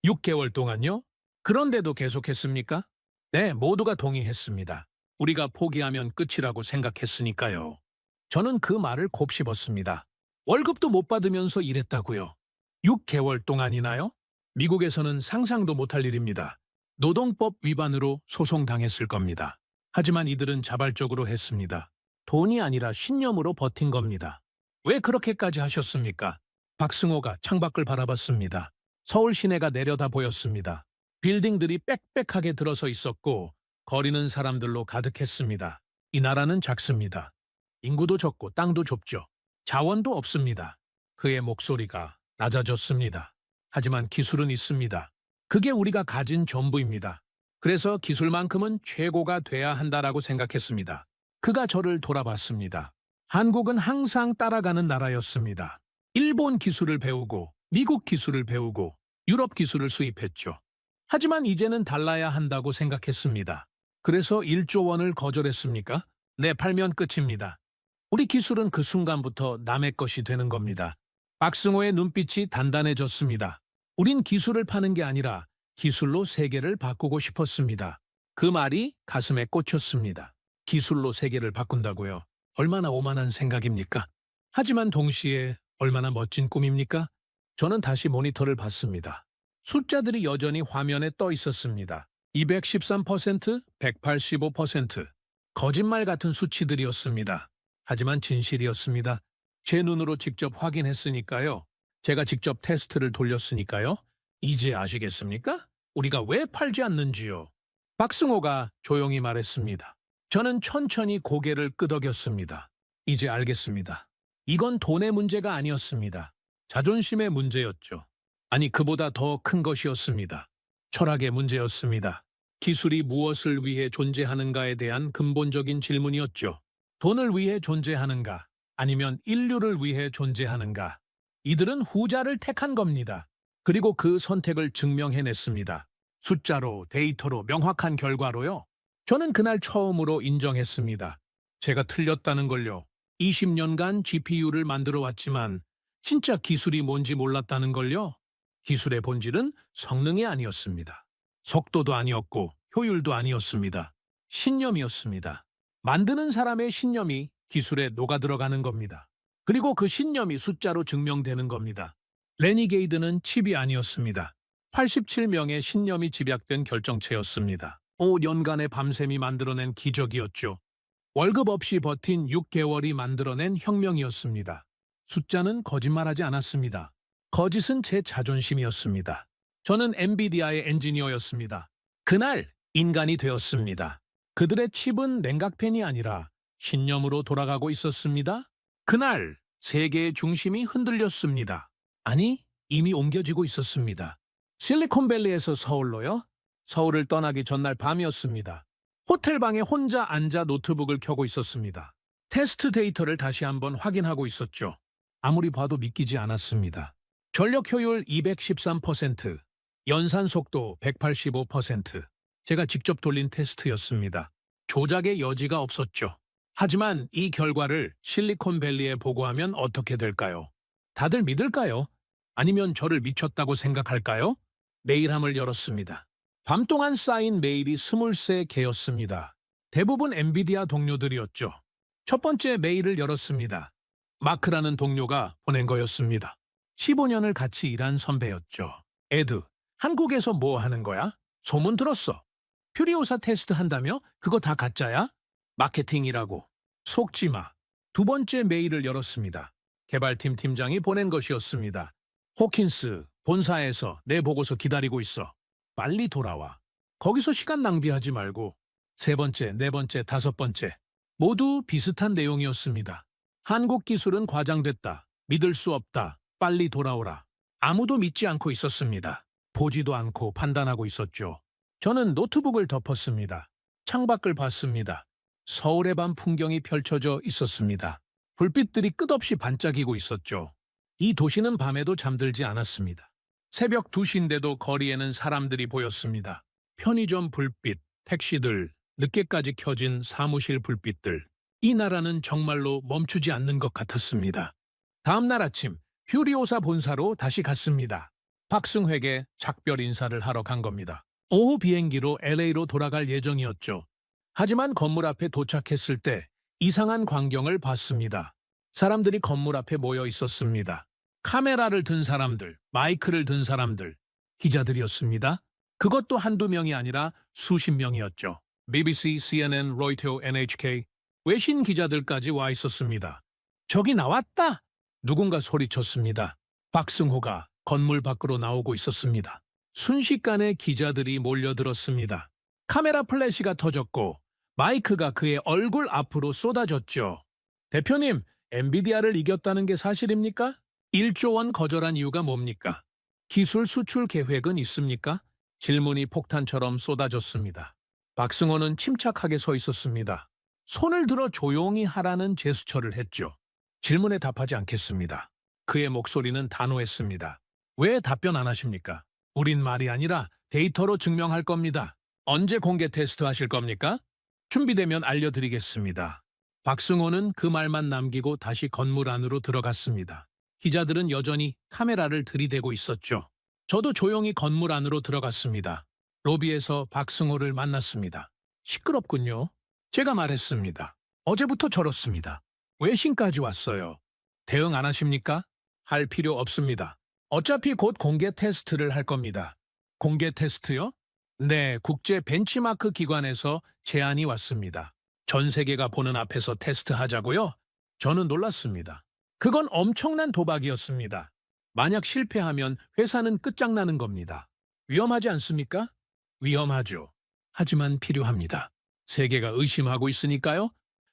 C: 6개월 동안요? 그런데도 계속했습니까? 네, 모두가 동의했습니다. 우리가 포기하면 끝이라고 생각했으니까요. 저는 그 말을 곱씹었습니다. 월급도 못 받으면서 일했다고요. 6개월 동안이나요? 미국에서는 상상도 못할 일입니다. 노동법 위반으로 소송당했을 겁니다. 하지만 이들은 자발적으로 했습니다. 돈이 아니라 신념으로 버틴 겁니다. 왜 그렇게까지 하셨습니까? 박승호가 창밖을 바라봤습니다. 서울 시내가 내려다 보였습니다. 빌딩들이 빽빽하게 들어서 있었고 거리는 사람들로 가득했습니다. 이 나라는 작습니다. 인구도 적고 땅도 좁죠. 자원도 없습니다. 그의 목소리가 낮아졌습니다. 하지만 기술은 있습니다. 그게 우리가 가진 전부입니다. 그래서 기술만큼은 최고가 돼야 한다라고 생각했습니다. 그가 저를 돌아봤습니다. 한국은 항상 따라가는 나라였습니다. 일본 기술을 배우고 미국 기술을 배우고 유럽 기술을 수입했죠. 하지만 이제는 달라야 한다고 생각했습니다. 그래서 1조 원을 거절했습니까? 네, 팔면 끝입니다. 우리 기술은 그 순간부터 남의 것이 되는 겁니다. 박승호의 눈빛이 단단해졌습니다. 우린 기술을 파는 게 아니라 기술로 세계를 바꾸고 싶었습니다. 그 말이 가슴에 꽂혔습니다. 기술로 세계를 바꾼다고요. 얼마나 오만한 생각입니까? 하지만 동시에 얼마나 멋진 꿈입니까? 저는 다시 모니터를 봤습니다. 숫자들이 여전히 화면에 떠 있었습니다. 213%, 185%. 거짓말 같은 수치들이었습니다. 하지만 진실이었습니다. 제 눈으로 직접 확인했으니까요. 제가 직접 테스트를 돌렸으니까요. 이제 아시겠습니까? 우리가 왜 팔지 않는지요? 박승호가 조용히 말했습니다. 저는 천천히 고개를 끄덕였습니다. 이제 알겠습니다. 이건 돈의 문제가 아니었습니다. 자존심의 문제였죠. 아니, 그보다 더 큰 것이었습니다. 철학의 문제였습니다. 기술이 무엇을 위해 존재하는가에 대한 근본적인 질문이었죠. 돈을 위해 존재하는가? 아니면 인류를 위해 존재하는가? 이들은 후자를 택한 겁니다. 그리고 그 선택을 증명해냈습니다. 숫자로, 데이터로, 명확한 결과로요. 저는 그날 처음으로 인정했습니다. 제가 틀렸다는 걸요. 20년간 GPU를 만들어 왔지만 진짜 기술이 뭔지 몰랐다는 걸요. 기술의 본질은 성능이 아니었습니다. 속도도 아니었고 효율도 아니었습니다. 신념이었습니다. 만드는 사람의 신념이 기술에 녹아들어가는 겁니다. 그리고 그 신념이 숫자로 증명되는 겁니다. 레니게이드는 칩이 아니었습니다. 87명의 신념이 집약된 결정체였습니다. 5년간의 밤샘이 만들어낸 기적이었죠. 월급 없이 버틴 6개월이 만들어낸 혁명이었습니다. 숫자는 거짓말하지 않았습니다. 거짓은 제 자존심이었습니다. 저는 엔비디아의 엔지니어였습니다. 그날 인간이 되었습니다. 그들의 칩은 냉각팬이 아니라 신념으로 돌아가고 있었습니다. 그날 세계의 중심이 흔들렸습니다. 아니, 이미 옮겨지고 있었습니다. 실리콘밸리에서 서울로요? 서울을 떠나기 전날 밤이었습니다. 호텔방에 혼자 앉아 노트북을 켜고 있었습니다. 테스트 데이터를 다시 한번 확인하고 있었죠. 아무리 봐도 믿기지 않았습니다. 전력 효율 213%, 연산 속도 185%. 제가 직접 돌린 테스트였습니다. 조작의 여지가 없었죠. 하지만 이 결과를 실리콘밸리에 보고하면 어떻게 될까요? 다들 믿을까요? 아니면 저를 미쳤다고 생각할까요? 메일함을 열었습니다. 밤 동안 쌓인 메일이 23개였습니다. 대부분 엔비디아 동료들이었죠. 첫 번째 메일을 열었습니다. 마크라는 동료가 보낸 거였습니다. 15년을 같이 일한 선배였죠. 에드, 한국에서 뭐 하는 거야? 소문 들었어. 퓨리오사 테스트 한다며? 그거 다 가짜야? 마케팅이라고. 속지 마. 두 번째 메일을 열었습니다. 개발팀 팀장이 보낸 것이었습니다. 호킨스, 본사에서 내 보고서 기다리고 있어. 빨리 돌아와. 거기서 시간 낭비하지 말고. 세 번째, 네 번째, 다섯 번째. 모두 비슷한 내용이었습니다. 한국 기술은 과장됐다. 믿을 수 없다. 빨리 돌아오라. 아무도 믿지 않고 있었습니다. 보지도 않고 판단하고 있었죠. 저는 노트북을 덮었습니다. 창밖을 봤습니다. 서울의 밤 풍경이 펼쳐져 있었습니다. 불빛들이 끝없이 반짝이고 있었죠. 이 도시는 밤에도 잠들지 않았습니다. 새벽 2시인데도 거리에는 사람들이 보였습니다. 편의점 불빛, 택시들, 늦게까지 켜진 사무실 불빛들. 이 나라는 정말로 멈추지 않는 것 같았습니다. 다음 날 아침, 퓨리오사 본사로 다시 갔습니다. 박승회에게 작별 인사를 하러 간 겁니다. 오후 비행기로 LA로 돌아갈 예정이었죠. 하지만 건물 앞에 도착했을 때 이상한 광경을 봤습니다. 사람들이 건물 앞에 모여 있었습니다. 카메라를 든 사람들, 마이크를 든 사람들, 기자들이었습니다. 그것도 한두 명이 아니라 수십 명이었죠. BBC, CNN, 로이터, NHK, 외신 기자들까지 와 있었습니다. 저기 나왔다! 누군가 소리쳤습니다. 박승호가 건물 밖으로 나오고 있었습니다. 순식간에 기자들이 몰려들었습니다. 카메라 플래시가 터졌고 마이크가 그의 얼굴 앞으로 쏟아졌죠. 대표님, 엔비디아를 이겼다는 게 사실입니까? 1조 원 거절한 이유가 뭡니까? 기술 수출 계획은 있습니까? 질문이 폭탄처럼 쏟아졌습니다. 박승호는 침착하게 서 있었습니다. 손을 들어 조용히 하라는 제스처를 했죠. 질문에 답하지 않겠습니다. 그의 목소리는 단호했습니다. 왜 답변 안 하십니까? 우린 말이 아니라 데이터로 증명할 겁니다. 언제 공개 테스트 하실 겁니까? 준비되면 알려드리겠습니다. 박승호는 그 말만 남기고 다시 건물 안으로 들어갔습니다. 기자들은 여전히 카메라를 들이대고 있었죠. 저도 조용히 건물 안으로 들어갔습니다. 로비에서 박승호를 만났습니다. 시끄럽군요. 제가 말했습니다. 어제부터 저렇습니다. 외신까지 왔어요. 대응 안 하십니까? 할 필요 없습니다. 어차피 곧 공개 테스트를 할 겁니다. 공개 테스트요? 네, 국제 벤치마크 기관에서 제안이 왔습니다. 전 세계가 보는 앞에서 테스트하자고요? 저는 놀랐습니다. 그건 엄청난 도박이었습니다. 만약 실패하면 회사는 끝장나는 겁니다. 위험하지 않습니까? 위험하죠. 하지만 필요합니다. 세계가 의심하고 있으니까요.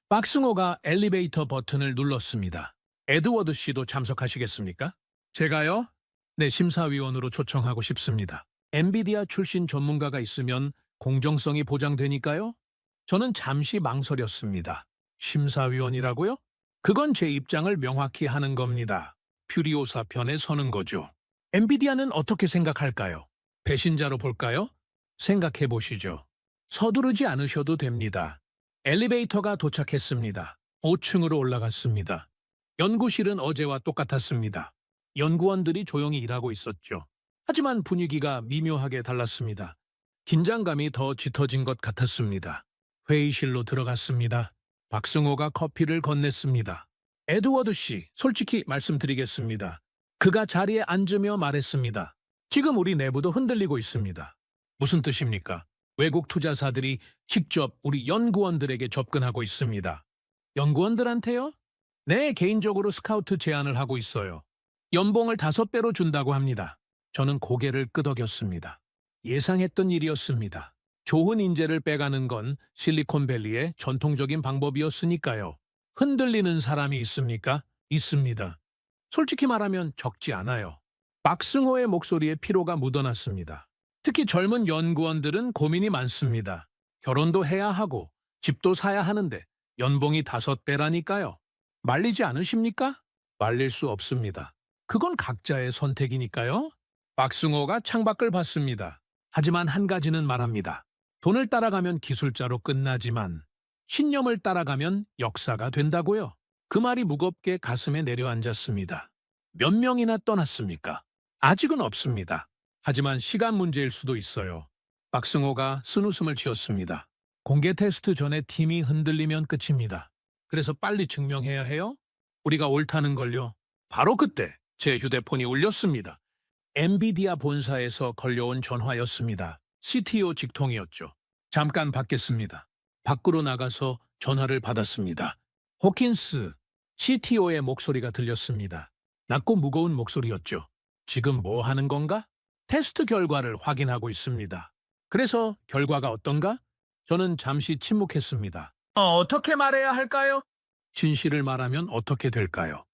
C: 박승호가 엘리베이터 버튼을 눌렀습니다. 에드워드 씨도 참석하시겠습니까? 제가요? 네, 심사위원으로 초청하고 싶습니다. 엔비디아 출신 전문가가 있으면 공정성이 보장되니까요. 저는 잠시 망설였습니다. 심사위원이라고요? 그건 제 입장을 명확히 하는 겁니다. 퓨리오사 편에 서는 거죠. 엔비디아는 어떻게 생각할까요? 배신자로 볼까요? 생각해 보시죠. 서두르지 않으셔도 됩니다. 엘리베이터가 도착했습니다. 5층으로 올라갔습니다. 연구실은 어제와 똑같았습니다. 연구원들이 조용히 일하고 있었죠. 하지만 분위기가 미묘하게 달랐습니다. 긴장감이 더 짙어진 것 같았습니다. 회의실로 들어갔습니다. 박승호가 커피를 건넸습니다. 에드워드 씨, 솔직히 말씀드리겠습니다. 그가 자리에 앉으며 말했습니다. 지금 우리 내부도 흔들리고 있습니다. 무슨 뜻입니까? 외국 투자사들이 직접 우리 연구원들에게 접근하고 있습니다. 연구원들한테요? 네, 개인적으로 스카우트 제안을 하고 있어요. 연봉을 5배로 준다고 합니다. 저는 고개를 끄덕였습니다. 예상했던 일이었습니다. 좋은 인재를 빼가는 건 실리콘밸리의 전통적인 방법이었으니까요. 흔들리는 사람이 있습니까? 있습니다. 솔직히 말하면 적지 않아요. 박승호의 목소리에 피로가 묻어났습니다. 특히 젊은 연구원들은 고민이 많습니다. 결혼도 해야 하고 집도 사야 하는데 연봉이 5배라니까요. 말리지 않으십니까? 말릴 수 없습니다. 그건 각자의 선택이니까요. 박승호가 창밖을 봤습니다. 하지만 한 가지는 말합니다. 돈을 따라가면 기술자로 끝나지만 신념을 따라가면 역사가 된다고요. 그 말이 무겁게 가슴에 내려앉았습니다. 몇 명이나 떠났습니까? 아직은 없습니다. 하지만 시간 문제일 수도 있어요. 박승호가 쓴웃음을 지었습니다. 공개 테스트 전에 팀이 흔들리면 끝입니다. 그래서 빨리 증명해야 해요? 우리가 옳다는 걸요. 바로 그때 제 휴대폰이 울렸습니다. 엔비디아 본사에서 걸려온 전화였습니다. CTO 직통이었죠. 잠깐 받겠습니다. 밖으로 나가서 전화를 받았습니다. 호킨스, CTO의 목소리가 들렸습니다. 낮고 무거운 목소리였죠. 지금 뭐 하는 건가? 테스트 결과를 확인하고 있습니다. 그래서 결과가 어떤가? 저는 잠시 침묵했습니다. 어떻게 말해야 할까요? 진실을 말하면 어떻게 될까요?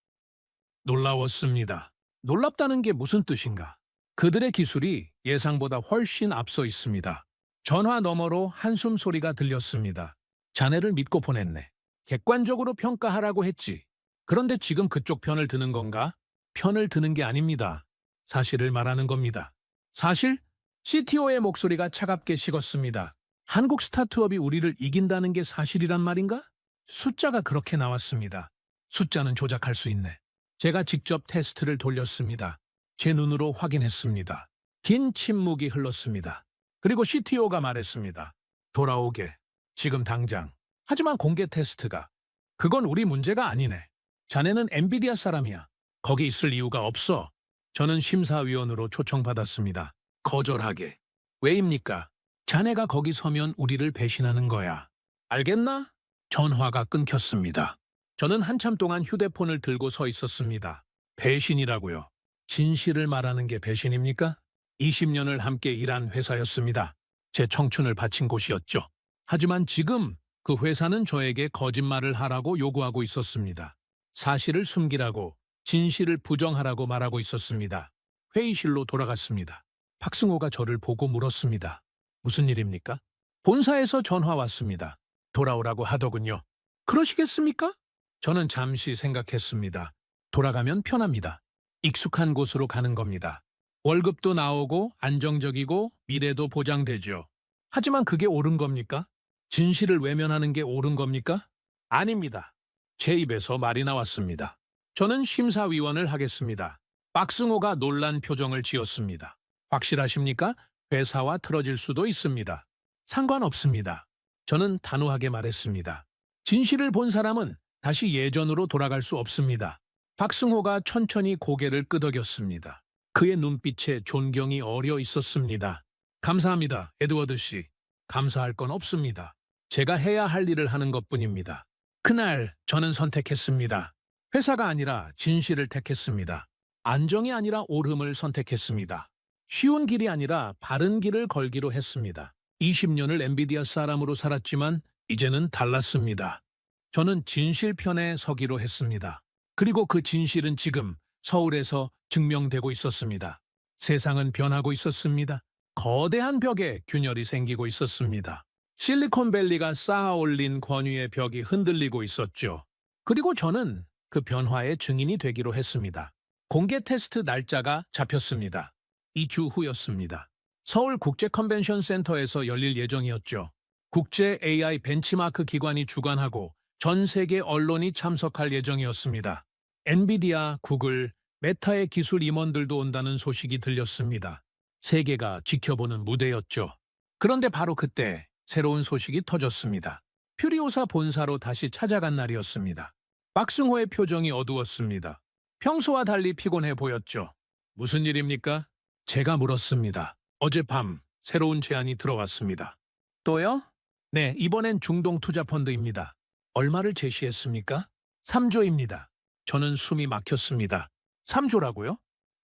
C: 놀라웠습니다. 놀랍다는 게 무슨 뜻인가? 그들의 기술이 예상보다 훨씬 앞서 있습니다. 전화 너머로 한숨 소리가 들렸습니다. 자네를 믿고 보냈네. 객관적으로 평가하라고 했지. 그런데 지금 그쪽 편을 드는 건가? 편을 드는 게 아닙니다. 사실을 말하는 겁니다. 사실? CTO의 목소리가 차갑게 식었습니다. 한국 스타트업이 우리를 이긴다는 게 사실이란 말인가? 숫자가 그렇게 나왔습니다. 숫자는 조작할 수 있네. 제가 직접 테스트를 돌렸습니다. 제 눈으로 확인했습니다. 긴 침묵이 흘렀습니다. 그리고 CTO가 말했습니다. 돌아오게. 지금 당장. 하지만 공개 테스트가. 그건 우리 문제가 아니네. 자네는 엔비디아 사람이야. 거기 있을 이유가 없어. 저는 심사위원으로 초청받았습니다. 거절하게. 왜입니까? 자네가 거기 서면 우리를 배신하는 거야. 알겠나? 전화가 끊겼습니다. 저는 한참 동안 휴대폰을 들고 서 있었습니다. 배신이라고요. 진실을 말하는 게 배신입니까? 20년을 함께 일한 회사였습니다. 제 청춘을 바친 곳이었죠. 하지만 지금 그 회사는 저에게 거짓말을 하라고 요구하고 있었습니다. 사실을 숨기라고, 진실을 부정하라고 말하고 있었습니다. 회의실로 돌아갔습니다. 박승호가 저를 보고 물었습니다. 무슨 일입니까? 본사에서 전화 왔습니다. 돌아오라고 하더군요. 그러시겠습니까? 저는 잠시 생각했습니다. 돌아가면 편합니다. 익숙한 곳으로 가는 겁니다. 월급도 나오고 안정적이고 미래도 보장되죠. 하지만 그게 옳은 겁니까? 진실을 외면하는 게 옳은 겁니까? 아닙니다. 제 입에서 말이 나왔습니다. 저는 심사위원을 하겠습니다. 박승호가 놀란 표정을 지었습니다. 확실하십니까? 회사와 틀어질 수도 있습니다. 상관없습니다. 저는 단호하게 말했습니다. 진실을 본 사람은 다시 예전으로 돌아갈 수 없습니다. 박승호가 천천히 고개를 끄덕였습니다. 그의 눈빛에 존경이 어려 있었습니다. 감사합니다, 에드워드 씨. 감사할 건 없습니다. 제가 해야 할 일을 하는 것뿐입니다. 그날 저는 선택했습니다. 회사가 아니라 진실을 택했습니다. 안정이 아니라 옳음을 선택했습니다. 쉬운 길이 아니라 바른 길을 걸기로 했습니다. 20년을 엔비디아 사람으로 살았지만 이제는 달랐습니다. 저는 진실 편에 서기로 했습니다. 그리고 그 진실은 지금 서울에서 증명되고 있었습니다. 세상은 변하고 있었습니다. 거대한 벽에 균열이 생기고 있었습니다. 실리콘밸리가 쌓아 올린 권위의 벽이 흔들리고 있었죠. 그리고 저는 그 변화의 증인이 되기로 했습니다. 공개 테스트 날짜가 잡혔습니다. 2주 후였습니다. 서울 국제 컨벤션 센터에서 열릴 예정이었죠. 국제 AI 벤치마크 기관이 주관하고 전 세계 언론이 참석할 예정이었습니다. 엔비디아, 구글, 메타의 기술 임원들도 온다는 소식이 들렸습니다. 세계가 지켜보는 무대였죠. 그런데 바로 그때 새로운 소식이 터졌습니다. 퓨리오사 본사로 다시 찾아간 날이었습니다. 박승호의 표정이 어두웠습니다. 평소와 달리 피곤해 보였죠. 무슨 일입니까? 제가 물었습니다. 어젯밤 새로운 제안이 들어왔습니다. 또요? 네, 이번엔 중동 투자 펀드입니다. 얼마를 제시했습니까? 3조입니다. 저는 숨이 막혔습니다. 3조라고요?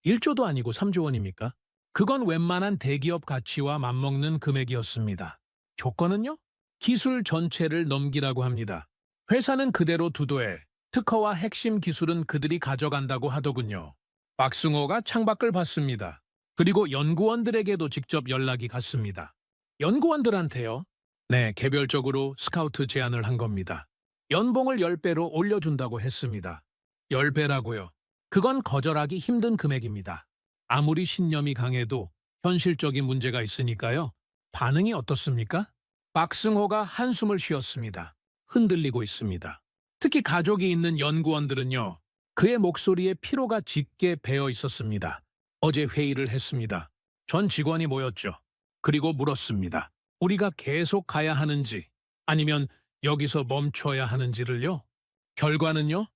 C: 1조도 아니고 3조 원입니까? 그건 웬만한 대기업 가치와 맞먹는 금액이었습니다. 조건은요? 기술 전체를 넘기라고 합니다. 회사는 그대로 두도해 특허와 핵심 기술은 그들이 가져간다고 하더군요. 박승호가 창밖을 봤습니다. 그리고 연구원들에게도 직접 연락이 갔습니다. 연구원들한테요? 네, 개별적으로 스카우트 제안을 한 겁니다. 연봉을 10배로 올려준다고 했습니다. 10배라고요. 그건 거절하기 힘든 금액입니다. 아무리 신념이 강해도 현실적인 문제가 있으니까요. 반응이 어떻습니까? 박승호가 한숨을 쉬었습니다. 흔들리고 있습니다. 특히 가족이 있는 연구원들은요. 그의 목소리에 피로가 짙게 배어 있었습니다. 어제 회의를 했습니다. 전 직원이 모였죠. 그리고 물었습니다. 우리가 계속 가야 하는지 아니면 여기서 멈춰야 하는지를요. 결과는요.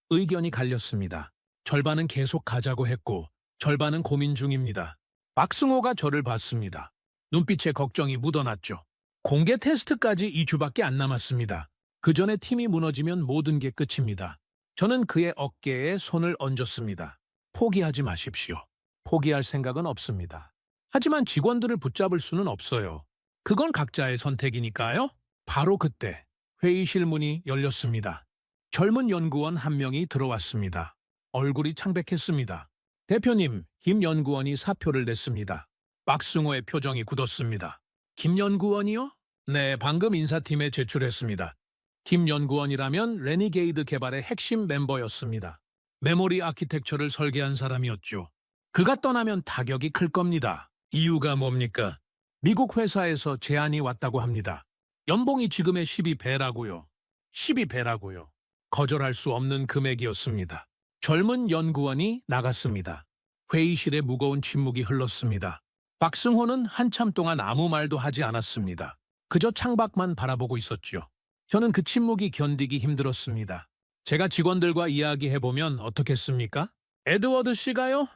C: 의견이 갈렸습니다. 절반은 계속 가자고 했고 절반은 고민 중입니다. 박승호가 저를 봤습니다. 눈빛에 걱정이 묻어났죠. 공개 테스트까지 2주밖에 안 남았습니다. 그 전에 팀이 무너지면 모든 게 끝입니다. 저는 그의 어깨에 손을 얹었습니다. 포기하지 마십시오. 포기할 생각은 없습니다. 하지만 직원들을 붙잡을 수는 없어요. 그건 각자의 선택이니까요. 바로 그때 회의실 문이 열렸습니다. 젊은 연구원 한 명이 들어왔습니다. 얼굴이 창백했습니다. 대표님, 김 연구원이 사표를 냈습니다. 박승호의 표정이 굳었습니다. 김 연구원이요? 네, 방금 인사팀에 제출했습니다. 김 연구원이라면 레니게이드 개발의 핵심 멤버였습니다. 메모리 아키텍처를 설계한 사람이었죠. 그가 떠나면 타격이 클 겁니다. 이유가 뭡니까? 미국 회사에서 제안이 왔다고 합니다. 연봉이 지금의 12배라고요. 12배라고요. 거절할 수 없는 금액이었습니다. 젊은 연구원이 나갔습니다. 회의실에 무거운 침묵이 흘렀습니다. 박승호는 한참 동안 아무 말도 하지 않았습니다. 그저 창밖만 바라보고 있었죠. 저는 그 침묵이 견디기 힘들었습니다. 제가 직원들과 이야기해보면 어떻겠습니까? 에드워드 씨가요?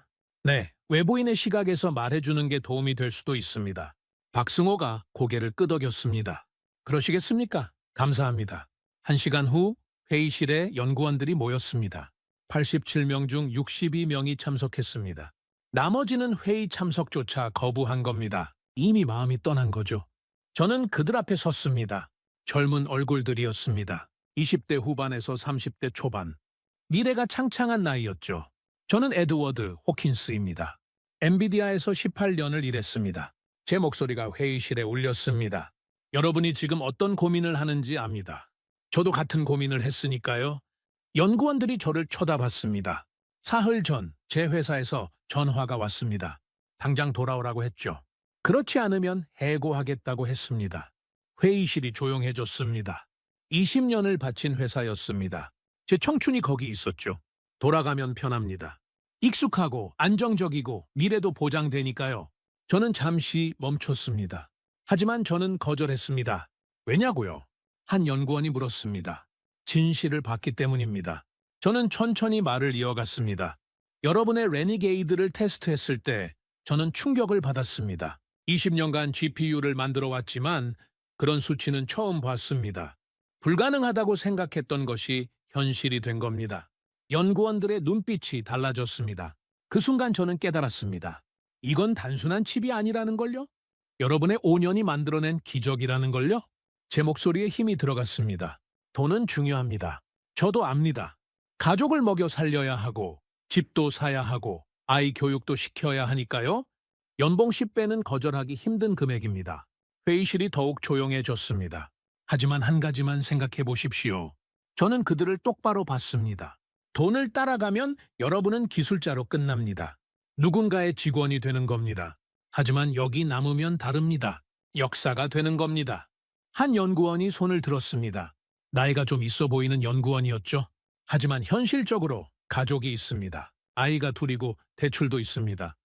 C: 네, 외부인의 시각에서 말해주는 게 도움이 될 수도 있습니다. 박승호가 고개를 끄덕였습니다. 그러시겠습니까? 감사합니다. 1시간 후 회의실에 연구원들이 모였습니다. 87명 중 62명이 참석했습니다. 나머지는 회의 참석조차 거부한 겁니다. 이미 마음이 떠난 거죠. 저는 그들 앞에 섰습니다. 젊은 얼굴들이었습니다. 20대 후반에서 30대 초반. 미래가 창창한 나이였죠. 저는 에드워드 호킨스입니다. 엔비디아에서 18년을 일했습니다. 제 목소리가 회의실에 울렸습니다. 여러분이 지금 어떤 고민을 하는지 압니다. 저도 같은 고민을 했으니까요. 연구원들이 저를 쳐다봤습니다. 사흘 전 제 회사에서 전화가 왔습니다. 당장 돌아오라고 했죠. 그렇지 않으면 해고하겠다고 했습니다. 회의실이 조용해졌습니다. 20년을 바친 회사였습니다. 제 청춘이 거기 있었죠. 돌아가면 편합니다. 익숙하고 안정적이고 미래도 보장되니까요. 저는 잠시 멈췄습니다. 하지만 저는 거절했습니다. 왜냐고요? 한 연구원이 물었습니다. 진실을 봤기 때문입니다. 저는 천천히 말을 이어갔습니다. 여러분의 레니게이드를 테스트했을 때 저는 충격을 받았습니다. 20년간 GPU를 만들어 왔지만 그런 수치는 처음 봤습니다. 불가능하다고 생각했던 것이 현실이 된 겁니다. 연구원들의 눈빛이 달라졌습니다. 그 순간 저는 깨달았습니다. 이건 단순한 칩이 아니라는 걸요? 여러분의 5년이 만들어낸 기적이라는 걸요? 제 목소리에 힘이 들어갔습니다. 돈은 중요합니다. 저도 압니다. 가족을 먹여 살려야 하고, 집도 사야 하고, 아이 교육도 시켜야 하니까요. 연봉 10배는 거절하기 힘든 금액입니다. 회의실이 더욱 조용해졌습니다. 하지만 한 가지만 생각해 보십시오. 저는 그들을 똑바로 봤습니다. 돈을 따라가면 여러분은 기술자로 끝납니다. 누군가의 직원이 되는 겁니다. 하지만 여기 남으면 다릅니다. 역사가 되는 겁니다. 한 연구원이 손을 들었습니다. 나이가 좀 있어 보이는 연구원이었죠. 하지만 현실적으로 가족이 있습니다. 아이가 둘이고 대출도 있습니다.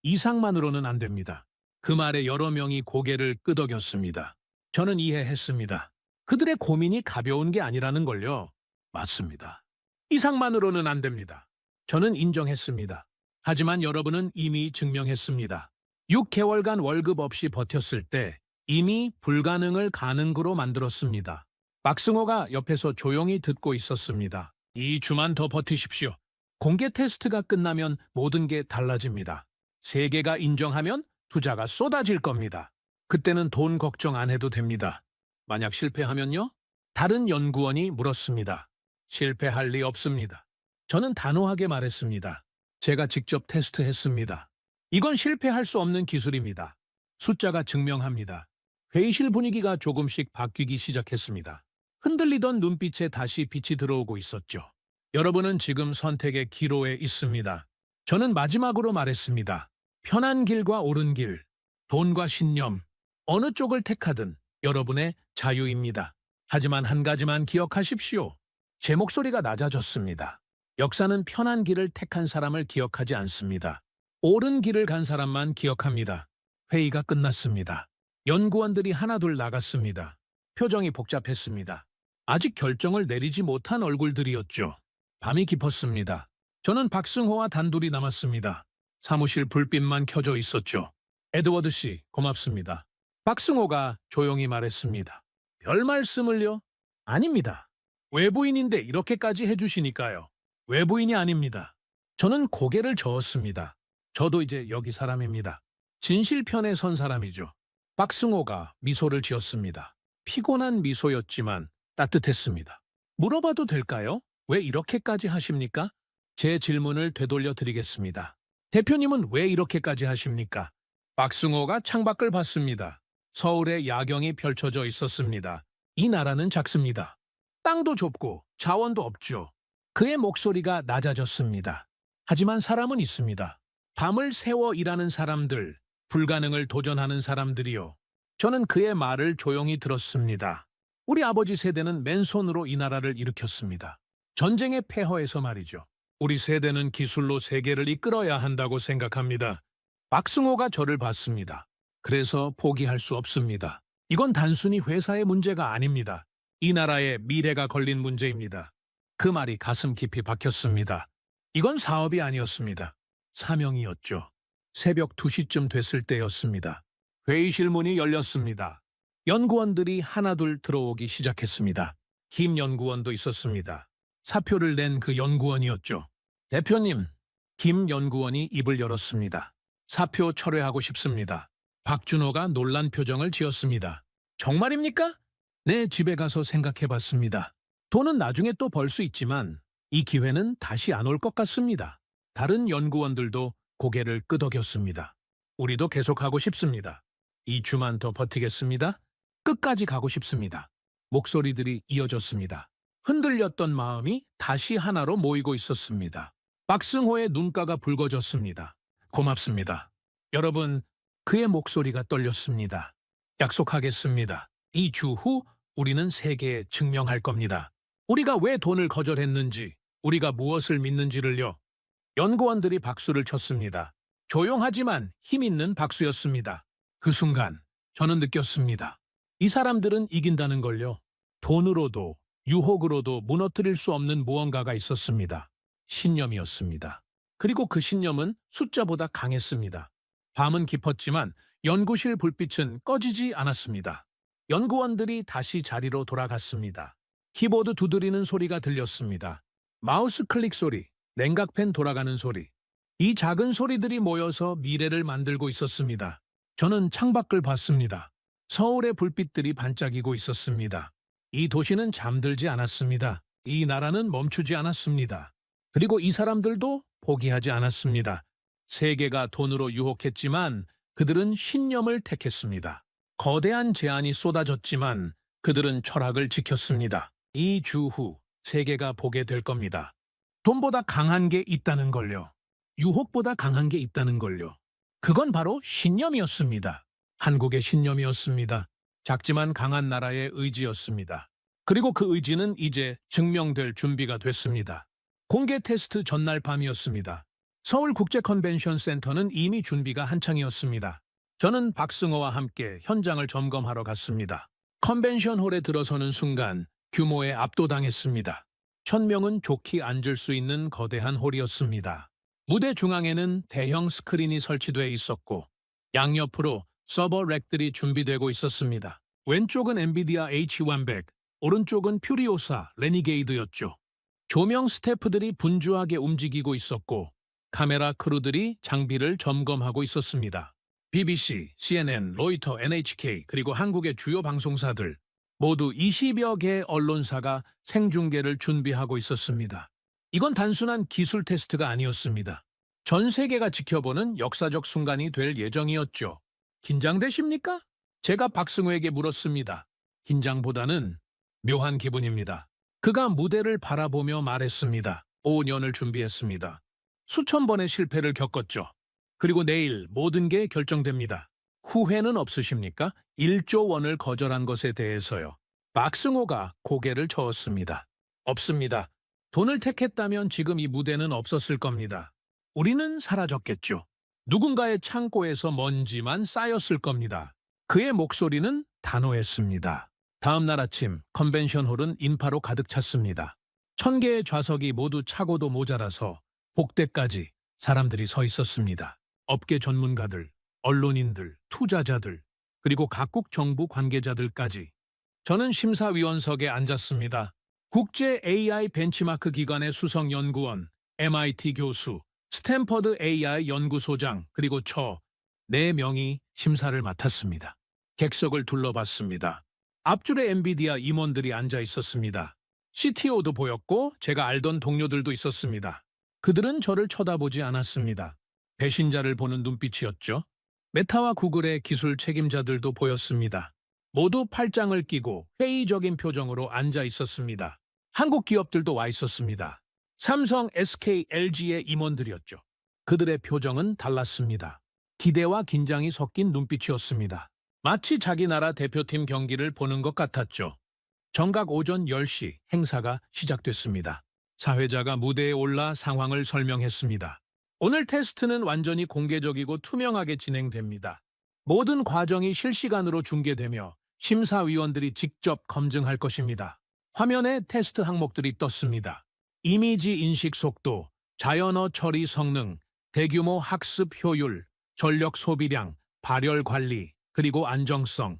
C: 이상만으로는 안 됩니다. 그 말에 여러 명이 고개를 끄덕였습니다. 저는 이해했습니다. 그들의 고민이 가벼운 게 아니라는 걸요. 맞습니다. 이상만으로는 안 됩니다. 저는 인정했습니다. 하지만 여러분은 이미 증명했습니다. 6개월간 월급 없이 버텼을 때 이미 불가능을 가능으로 만들었습니다. 박승호가 옆에서 조용히 듣고 있었습니다. 2주만 더 버티십시오. 공개 테스트가 끝나면 모든 게 달라집니다. 세계가 인정하면 투자가 쏟아질 겁니다. 그때는 돈 걱정 안 해도 됩니다. 만약 실패하면요? 다른 연구원이 물었습니다. 실패할 리 없습니다. 저는 단호하게 말했습니다. 제가 직접 테스트했습니다. 이건 실패할 수 없는 기술입니다. 숫자가 증명합니다. 회의실 분위기가 조금씩 바뀌기 시작했습니다. 흔들리던 눈빛에 다시 빛이 들어오고 있었죠. 여러분은 지금 선택의 기로에 있습니다. 저는 마지막으로 말했습니다. 편한 길과 옳은 길, 돈과 신념, 어느 쪽을 택하든 여러분의 자유입니다. 하지만 한 가지만 기억하십시오. 제 목소리가 낮아졌습니다. 역사는 편한 길을 택한 사람을 기억하지 않습니다. 옳은 길을 간 사람만 기억합니다. 회의가 끝났습니다. 연구원들이 하나둘 나갔습니다. 표정이 복잡했습니다. 아직 결정을 내리지 못한 얼굴들이었죠. 밤이 깊었습니다. 저는 박승호와 단둘이 남았습니다. 사무실 불빛만 켜져 있었죠. 에드워드 씨, 고맙습니다. 박승호가 조용히 말했습니다. 별 말씀을요? 아닙니다. 외부인인데 이렇게까지 해주시니까요. 외부인이 아닙니다. 저는 고개를 저었습니다. 저도 이제 여기 사람입니다. 진실편에 선 사람이죠. 박승호가 미소를 지었습니다. 피곤한 미소였지만 따뜻했습니다. 물어봐도 될까요? 왜 이렇게까지 하십니까? 제 질문을 되돌려 드리겠습니다. 대표님은 왜 이렇게까지 하십니까? 박승호가 창밖을 봤습니다. 서울에 야경이 펼쳐져 있었습니다. 이 나라는 작습니다. 땅도 좁고 자원도 없죠. 그의 목소리가 낮아졌습니다. 하지만 사람은 있습니다. 밤을 새워 일하는 사람들, 불가능을 도전하는 사람들이요. 저는 그의 말을 조용히 들었습니다. 우리 아버지 세대는 맨손으로 이 나라를 일으켰습니다. 전쟁의 폐허에서 말이죠. 우리 세대는 기술로 세계를 이끌어야 한다고 생각합니다. 박승호가 저를 봤습니다. 그래서 포기할 수 없습니다. 이건 단순히 회사의 문제가 아닙니다. 이 나라의 미래가 걸린 문제입니다. 그 말이 가슴 깊이 박혔습니다. 이건 사업이 아니었습니다. 사명이었죠. 새벽 2시쯤 됐을 때였습니다. 회의실 문이 열렸습니다. 연구원들이 하나둘 들어오기 시작했습니다. 김 연구원도 있었습니다. 사표를 낸 그 연구원이었죠. 대표님, 김 연구원이 입을 열었습니다. 사표 철회하고 싶습니다. 박준호가 놀란 표정을 지었습니다. 정말입니까? 네, 집에 가서 생각해봤습니다. 돈은 나중에 또 벌 수 있지만 이 기회는 다시 안 올 것 같습니다. 다른 연구원들도 고개를 끄덕였습니다. 우리도 계속하고 싶습니다. 2주만 더 버티겠습니다. 끝까지 가고 싶습니다. 목소리들이 이어졌습니다. 흔들렸던 마음이 다시 하나로 모이고 있었습니다. 박승호의 눈가가 붉어졌습니다. 고맙습니다. 여러분, 그의 목소리가 떨렸습니다. 약속하겠습니다. 2주 후 우리는 세계에 증명할 겁니다. 우리가 왜 돈을 거절했는지, 우리가 무엇을 믿는지를요. 연구원들이 박수를 쳤습니다. 조용하지만 힘 있는 박수였습니다. 그 순간 저는 느꼈습니다. 이 사람들은 이긴다는 걸요. 돈으로도 유혹으로도 무너뜨릴 수 없는 무언가가 있었습니다. 신념이었습니다. 그리고 그 신념은 숫자보다 강했습니다. 밤은 깊었지만 연구실 불빛은 꺼지지 않았습니다. 연구원들이 다시 자리로 돌아갔습니다. 키보드 두드리는 소리가 들렸습니다. 마우스 클릭 소리, 냉각팬 돌아가는 소리. 이 작은 소리들이 모여서 미래를 만들고 있었습니다. 저는 창밖을 봤습니다. 서울의 불빛들이 반짝이고 있었습니다. 이 도시는 잠들지 않았습니다. 이 나라는 멈추지 않았습니다. 그리고 이 사람들도 포기하지 않았습니다. 세계가 돈으로 유혹했지만 그들은 신념을 택했습니다. 거대한 제안이 쏟아졌지만 그들은 철학을 지켰습니다. 이 주 후 세계가 보게 될 겁니다. 돈보다 강한 게 있다는 걸요. 유혹보다 강한 게 있다는 걸요. 그건 바로 신념이었습니다. 한국의 신념이었습니다. 작지만 강한 나라의 의지였습니다. 그리고 그 의지는 이제 증명될 준비가 됐습니다. 공개 테스트 전날 밤이었습니다. 서울국제컨벤션센터는 이미 준비가 한창이었습니다. 저는 박승호와 함께 현장을 점검하러 갔습니다. 컨벤션홀에 들어서는 순간 규모에 압도당했습니다. 1000명은 좋게 앉을 수 있는 거대한 홀이었습니다. 무대 중앙에는 대형 스크린이 설치돼 있었고 양옆으로 서버 렉들이 준비되고 있었습니다. 왼쪽은 엔비디아 H100, 오른쪽은 퓨리오사 레니게이드였죠. 조명 스태프들이 분주하게 움직이고 있었고 카메라 크루들이 장비를 점검하고 있었습니다. BBC, CNN, 로이터, NHK 그리고 한국의 주요 방송사들 모두 20여 개의 언론사가 생중계를 준비하고 있었습니다. 이건 단순한 기술 테스트가 아니었습니다. 전 세계가 지켜보는 역사적 순간이 될 예정이었죠. 긴장되십니까? 제가 박승호에게 물었습니다. 긴장보다는 묘한 기분입니다. 그가 무대를 바라보며 말했습니다. 5년을 준비했습니다. 수천 번의 실패를 겪었죠. 그리고 내일 모든 게 결정됩니다. 후회는 없으십니까? 1조 원을 거절한 것에 대해서요. 박승호가 고개를 저었습니다. 없습니다. 돈을 택했다면 지금 이 무대는 없었을 겁니다. 우리는 사라졌겠죠. 누군가의 창고에서 먼지만 쌓였을 겁니다. 그의 목소리는 단호했습니다. 다음 날 아침 컨벤션홀은 인파로 가득 찼습니다. 1000개의 좌석이 모두 차고도 모자라서 복대까지 사람들이 서 있었습니다. 업계 전문가들, 언론인들, 투자자들, 그리고 각국 정부 관계자들까지. 저는 심사위원석에 앉았습니다. 국제 AI 벤치마크 기관의 수석 연구원, MIT 교수, 스탠퍼드 AI 연구소장, 그리고 저 4명이 심사를 맡았습니다. 객석을 둘러봤습니다. 앞줄에 엔비디아 임원들이 앉아 있었습니다. CTO도 보였고 제가 알던 동료들도 있었습니다. 그들은 저를 쳐다보지 않았습니다. 배신자를 보는 눈빛이었죠. 메타와 구글의 기술 책임자들도 보였습니다. 모두 팔짱을 끼고 회의적인 표정으로 앉아 있었습니다. 한국 기업들도 와 있었습니다. 삼성, SK, LG의 임원들이었죠. 그들의 표정은 달랐습니다. 기대와 긴장이 섞인 눈빛이었습니다. 마치 자기 나라 대표팀 경기를 보는 것 같았죠. 정각 오전 10시 행사가 시작됐습니다. 사회자가 무대에 올라 상황을 설명했습니다. 오늘 테스트는 완전히 공개적이고 투명하게 진행됩니다. 모든 과정이 실시간으로 중계되며 심사위원들이 직접 검증할 것입니다. 화면에 테스트 항목들이 떴습니다. 이미지 인식 속도, 자연어 처리 성능, 대규모 학습 효율, 전력 소비량, 발열 관리, 그리고 안정성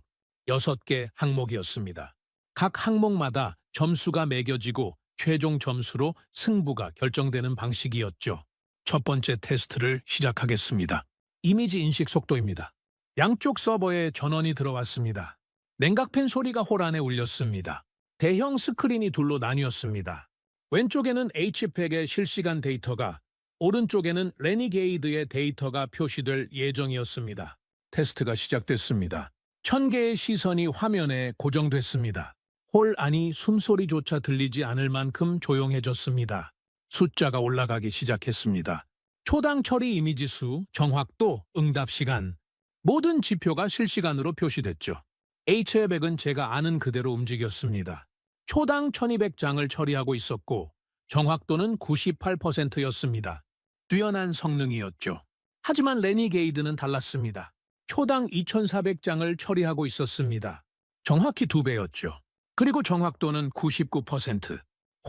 C: 6개 항목이었습니다. 각 항목마다 점수가 매겨지고 최종 점수로 승부가 결정되는 방식이었죠. 첫 번째 테스트를 시작하겠습니다. 이미지 인식 속도입니다. 양쪽 서버에 전원이 들어왔습니다. 냉각팬 소리가 홀 안에 울렸습니다. 대형 스크린이 둘로 나뉘었습니다. 왼쪽에는 HPEC의 실시간 데이터가, 오른쪽에는 레니게이드의 데이터가 표시될 예정이었습니다. 테스트가 시작됐습니다. 1000개의 시선이 화면에 고정됐습니다. 홀 안이 숨소리조차 들리지 않을 만큼 조용해졌습니다. 숫자가 올라가기 시작했습니다. 초당 처리 이미지 수, 정확도, 응답 시간, 모든 지표가 실시간으로 표시됐죠. H100은 제가 아는 그대로 움직였습니다. 초당 1200장을 처리하고 있었고 정확도는 98%였습니다. 뛰어난 성능이었죠. 하지만 레니게이드는 달랐습니다. 초당 2400장을 처리하고 있었습니다. 정확히 2배였죠. 그리고 정확도는 99%.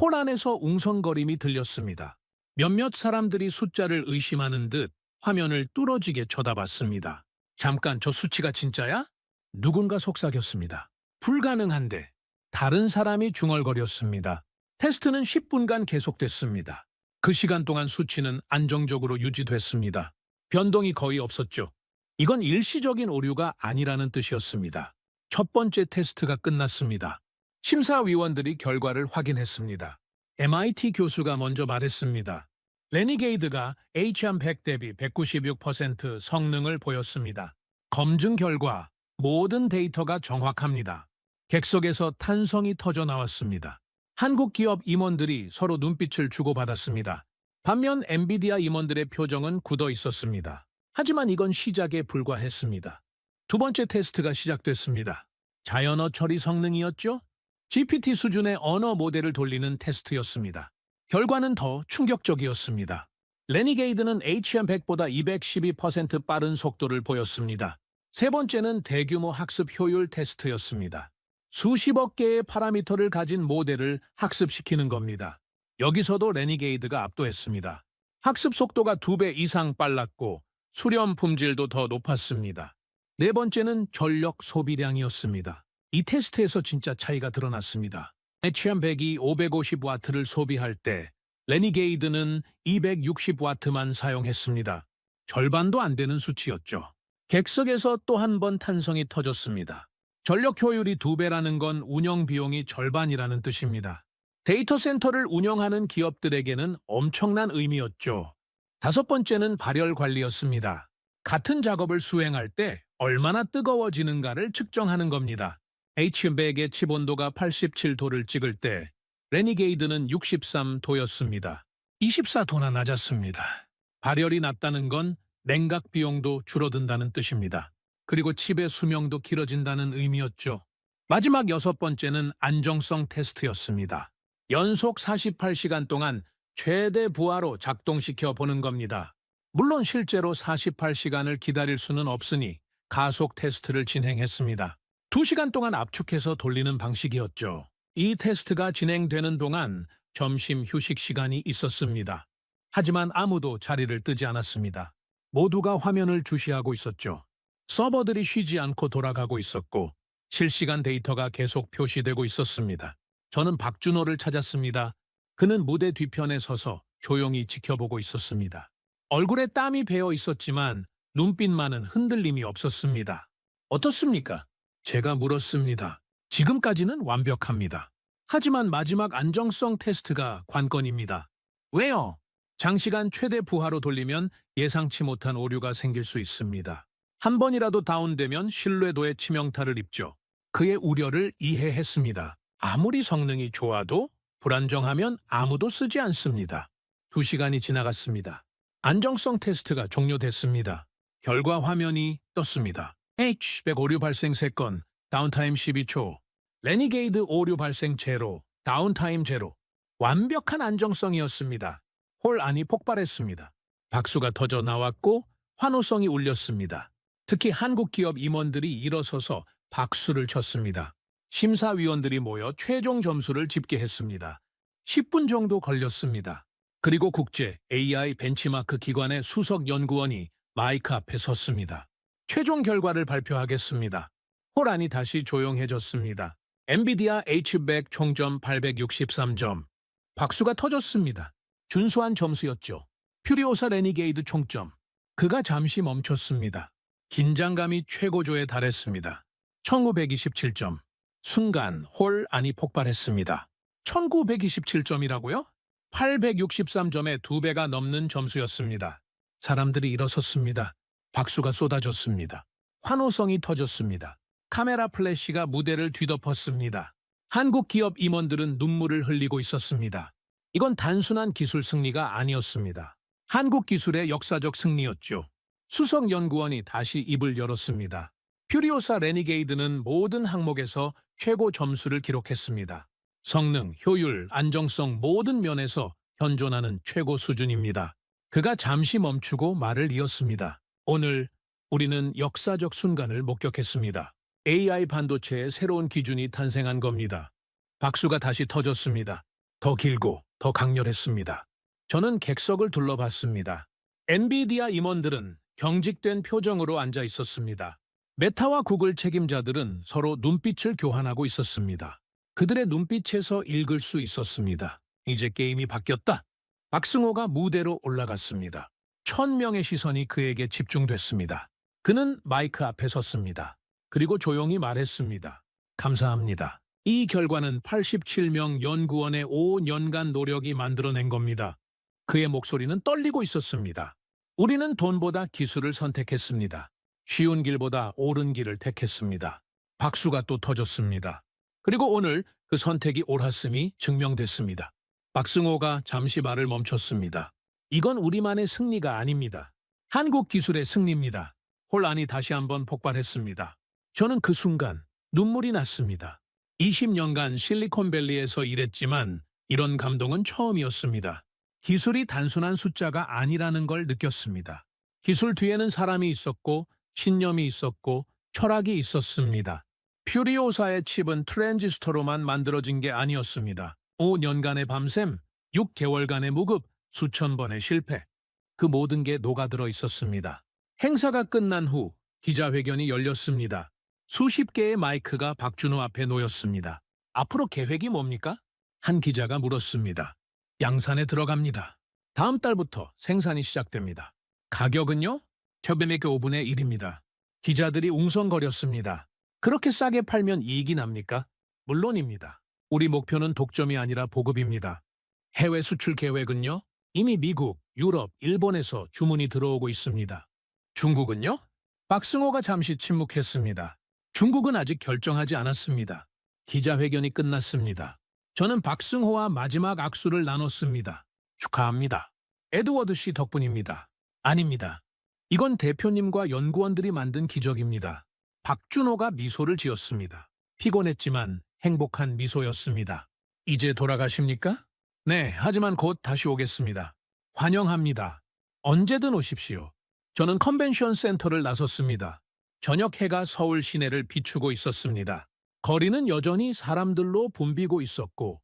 C: 홀 안에서 웅성거림이 들렸습니다. 몇몇 사람들이 숫자를 의심하는 듯 화면을 뚫어지게 쳐다봤습니다. 잠깐, 저 수치가 진짜야? 누군가 속삭였습니다. 불가능한데. 다른 사람이 중얼거렸습니다. 테스트는 10분간 계속됐습니다. 그 시간 동안 수치는 안정적으로 유지됐습니다. 변동이 거의 없었죠. 이건 일시적인 오류가 아니라는 뜻이었습니다. 첫 번째 테스트가 끝났습니다. 심사위원들이 결과를 확인했습니다. MIT 교수가 먼저 말했습니다. 레니게이드가 HM100 대비 196% 성능을 보였습니다. 검증 결과 모든 데이터가 정확합니다. 객석에서 탄성이 터져 나왔습니다. 한국 기업 임원들이 서로 눈빛을 주고받았습니다. 반면 엔비디아 임원들의 표정은 굳어 있었습니다. 하지만 이건 시작에 불과했습니다. 두 번째 테스트가 시작됐습니다. 자연어 처리 성능이었죠? GPT 수준의 언어 모델을 돌리는 테스트였습니다. 결과는 더 충격적이었습니다. 레니게이드는 HM100보다 212% 빠른 속도를 보였습니다. 세 번째는 대규모 학습 효율 테스트였습니다. 수십억 개의 파라미터를 가진 모델을 학습시키는 겁니다. 여기서도 레니게이드가 압도했습니다. 학습 속도가 2배 이상 빨랐고 수렴 품질도 더 높았습니다. 네 번째는 전력 소비량이었습니다. 이 테스트에서 진짜 차이가 드러났습니다. HM100이 550W를 소비할 때 레니게이드는 260W만 사용했습니다. 절반도 안 되는 수치였죠. 객석에서 또 한 번 탄성이 터졌습니다. 전력 효율이 2배라는 건 운영 비용이 절반이라는 뜻입니다. 데이터 센터를 운영하는 기업들에게는 엄청난 의미였죠. 다섯 번째는 발열 관리였습니다. 같은 작업을 수행할 때 얼마나 뜨거워지는가를 측정하는 겁니다. HM100의 칩 온도가 87도를 찍을 때 레니게이드는 63도였습니다. 24도나 낮았습니다. 발열이 낮다는 건 냉각 비용도 줄어든다는 뜻입니다. 그리고 칩의 수명도 길어진다는 의미였죠. 마지막 여섯 번째는 안정성 테스트였습니다. 연속 48시간 동안 최대 부하로 작동시켜 보는 겁니다. 물론 실제로 48시간을 기다릴 수는 없으니 가속 테스트를 진행했습니다. 2시간 동안 압축해서 돌리는 방식이었죠. 이 테스트가 진행되는 동안 점심 휴식 시간이 있었습니다. 하지만 아무도 자리를 뜨지 않았습니다. 모두가 화면을 주시하고 있었죠. 서버들이 쉬지 않고 돌아가고 있었고 실시간 데이터가 계속 표시되고 있었습니다. 저는 박준호를 찾았습니다. 그는 무대 뒤편에 서서 조용히 지켜보고 있었습니다. 얼굴에 땀이 배어 있었지만 눈빛만은 흔들림이 없었습니다. 어떻습니까? 제가 물었습니다. 지금까지는 완벽합니다. 하지만 마지막 안정성 테스트가 관건입니다. 왜요? 장시간 최대 부하로 돌리면 예상치 못한 오류가 생길 수 있습니다. 한 번이라도 다운되면 신뢰도에 치명타를 입죠. 그의 우려를 이해했습니다. 아무리 성능이 좋아도 불안정하면 아무도 쓰지 않습니다. 2시간이 지나갔습니다. 안정성 테스트가 종료됐습니다. 결과 화면이 떴습니다. H100 오류 발생 3건, 다운타임 12초, 레니게이드 오류 발생 제로, 다운타임 제로. 완벽한 안정성이었습니다. 홀 안이 폭발했습니다. 박수가 터져 나왔고 환호성이 울렸습니다. 특히 한국 기업 임원들이 일어서서 박수를 쳤습니다. 심사위원들이 모여 최종 점수를 집계했습니다. 10분 정도 걸렸습니다. 그리고 국제 AI 벤치마크 기관의 수석 연구원이 마이크 앞에 섰습니다. 최종 결과를 발표하겠습니다. 홀 안이 다시 조용해졌습니다. 엔비디아 H100 총점 863점. 박수가 터졌습니다. 준수한 점수였죠. 퓨리오사 레니게이드 총점. 그가 잠시 멈췄습니다. 긴장감이 최고조에 달했습니다. 1927점. 순간 홀 안이 폭발했습니다. 1927점이라고요? 863점의 2배가 넘는 점수였습니다. 사람들이 일어섰습니다. 박수가 쏟아졌습니다. 환호성이 터졌습니다. 카메라 플래시가 무대를 뒤덮었습니다. 한국 기업 임원들은 눈물을 흘리고 있었습니다. 이건 단순한 기술 승리가 아니었습니다. 한국 기술의 역사적 승리였죠. 수석 연구원이 다시 입을 열었습니다. 퓨리오사 레니게이드는 모든 항목에서 최고 점수를 기록했습니다. 성능, 효율, 안정성 모든 면에서 현존하는 최고 수준입니다. 그가 잠시 멈추고 말을 이었습니다. 오늘 우리는 역사적 순간을 목격했습니다. AI 반도체의 새로운 기준이 탄생한 겁니다. 박수가 다시 터졌습니다. 더 길고 더 강렬했습니다. 저는 객석을 둘러봤습니다. 엔비디아 임원들은 경직된 표정으로 앉아 있었습니다. 메타와 구글 책임자들은 서로 눈빛을 교환하고 있었습니다. 그들의 눈빛에서 읽을 수 있었습니다. 이제 게임이 바뀌었다. 박승호가 무대로 올라갔습니다. 1000명의 시선이 그에게 집중됐습니다. 그는 마이크 앞에 섰습니다. 그리고 조용히 말했습니다. 감사합니다. 이 결과는 87명 연구원의 5년간 노력이 만들어낸 겁니다. 그의 목소리는 떨리고 있었습니다. 우리는 돈보다 기술을 선택했습니다. 쉬운 길보다 옳은 길을 택했습니다. 박수가 또 터졌습니다. 그리고 오늘 그 선택이 옳았음이 증명됐습니다. 박승호가 잠시 말을 멈췄습니다. 이건 우리만의 승리가 아닙니다. 한국 기술의 승리입니다. 혼란이 다시 한번 폭발했습니다. 저는 그 순간 눈물이 났습니다. 20년간 실리콘밸리에서 일했지만 이런 감동은 처음이었습니다. 기술이 단순한 숫자가 아니라는 걸 느꼈습니다. 기술 뒤에는 사람이 있었고 신념이 있었고 철학이 있었습니다. 퓨리오사의 칩은 트랜지스터로만 만들어진 게 아니었습니다. 5년간의 밤샘, 6개월간의 무급, 수천 번의 실패. 그 모든 게 녹아들어 있었습니다. 행사가 끝난 후 기자회견이 열렸습니다. 수십 개의 마이크가 박준호 앞에 놓였습니다. 앞으로 계획이 뭡니까? 한 기자가 물었습니다. 양산에 들어갑니다. 다음 달부터 생산이 시작됩니다. 가격은요? 저금액 5분의 1입니다. 기자들이 웅성거렸습니다. 그렇게 싸게 팔면 이익이 납니까? 물론입니다. 우리 목표는 독점이 아니라 보급입니다. 해외 수출 계획은요? 이미 미국, 유럽, 일본에서 주문이 들어오고 있습니다. 중국은요? 박승호가 잠시 침묵했습니다. 중국은 아직 결정하지 않았습니다. 기자회견이 끝났습니다. 저는 박승호와 마지막 악수를 나눴습니다. 축하합니다. 에드워드 씨 덕분입니다. 아닙니다. 이건 대표님과 연구원들이 만든 기적입니다. 박준호가 미소를 지었습니다. 피곤했지만 행복한 미소였습니다. 이제 돌아가십니까? 네, 하지만 곧 다시 오겠습니다. 환영합니다. 언제든 오십시오. 저는 컨벤션 센터를 나섰습니다. 저녁 해가 서울 시내를 비추고 있었습니다. 거리는 여전히 사람들로 붐비고 있었고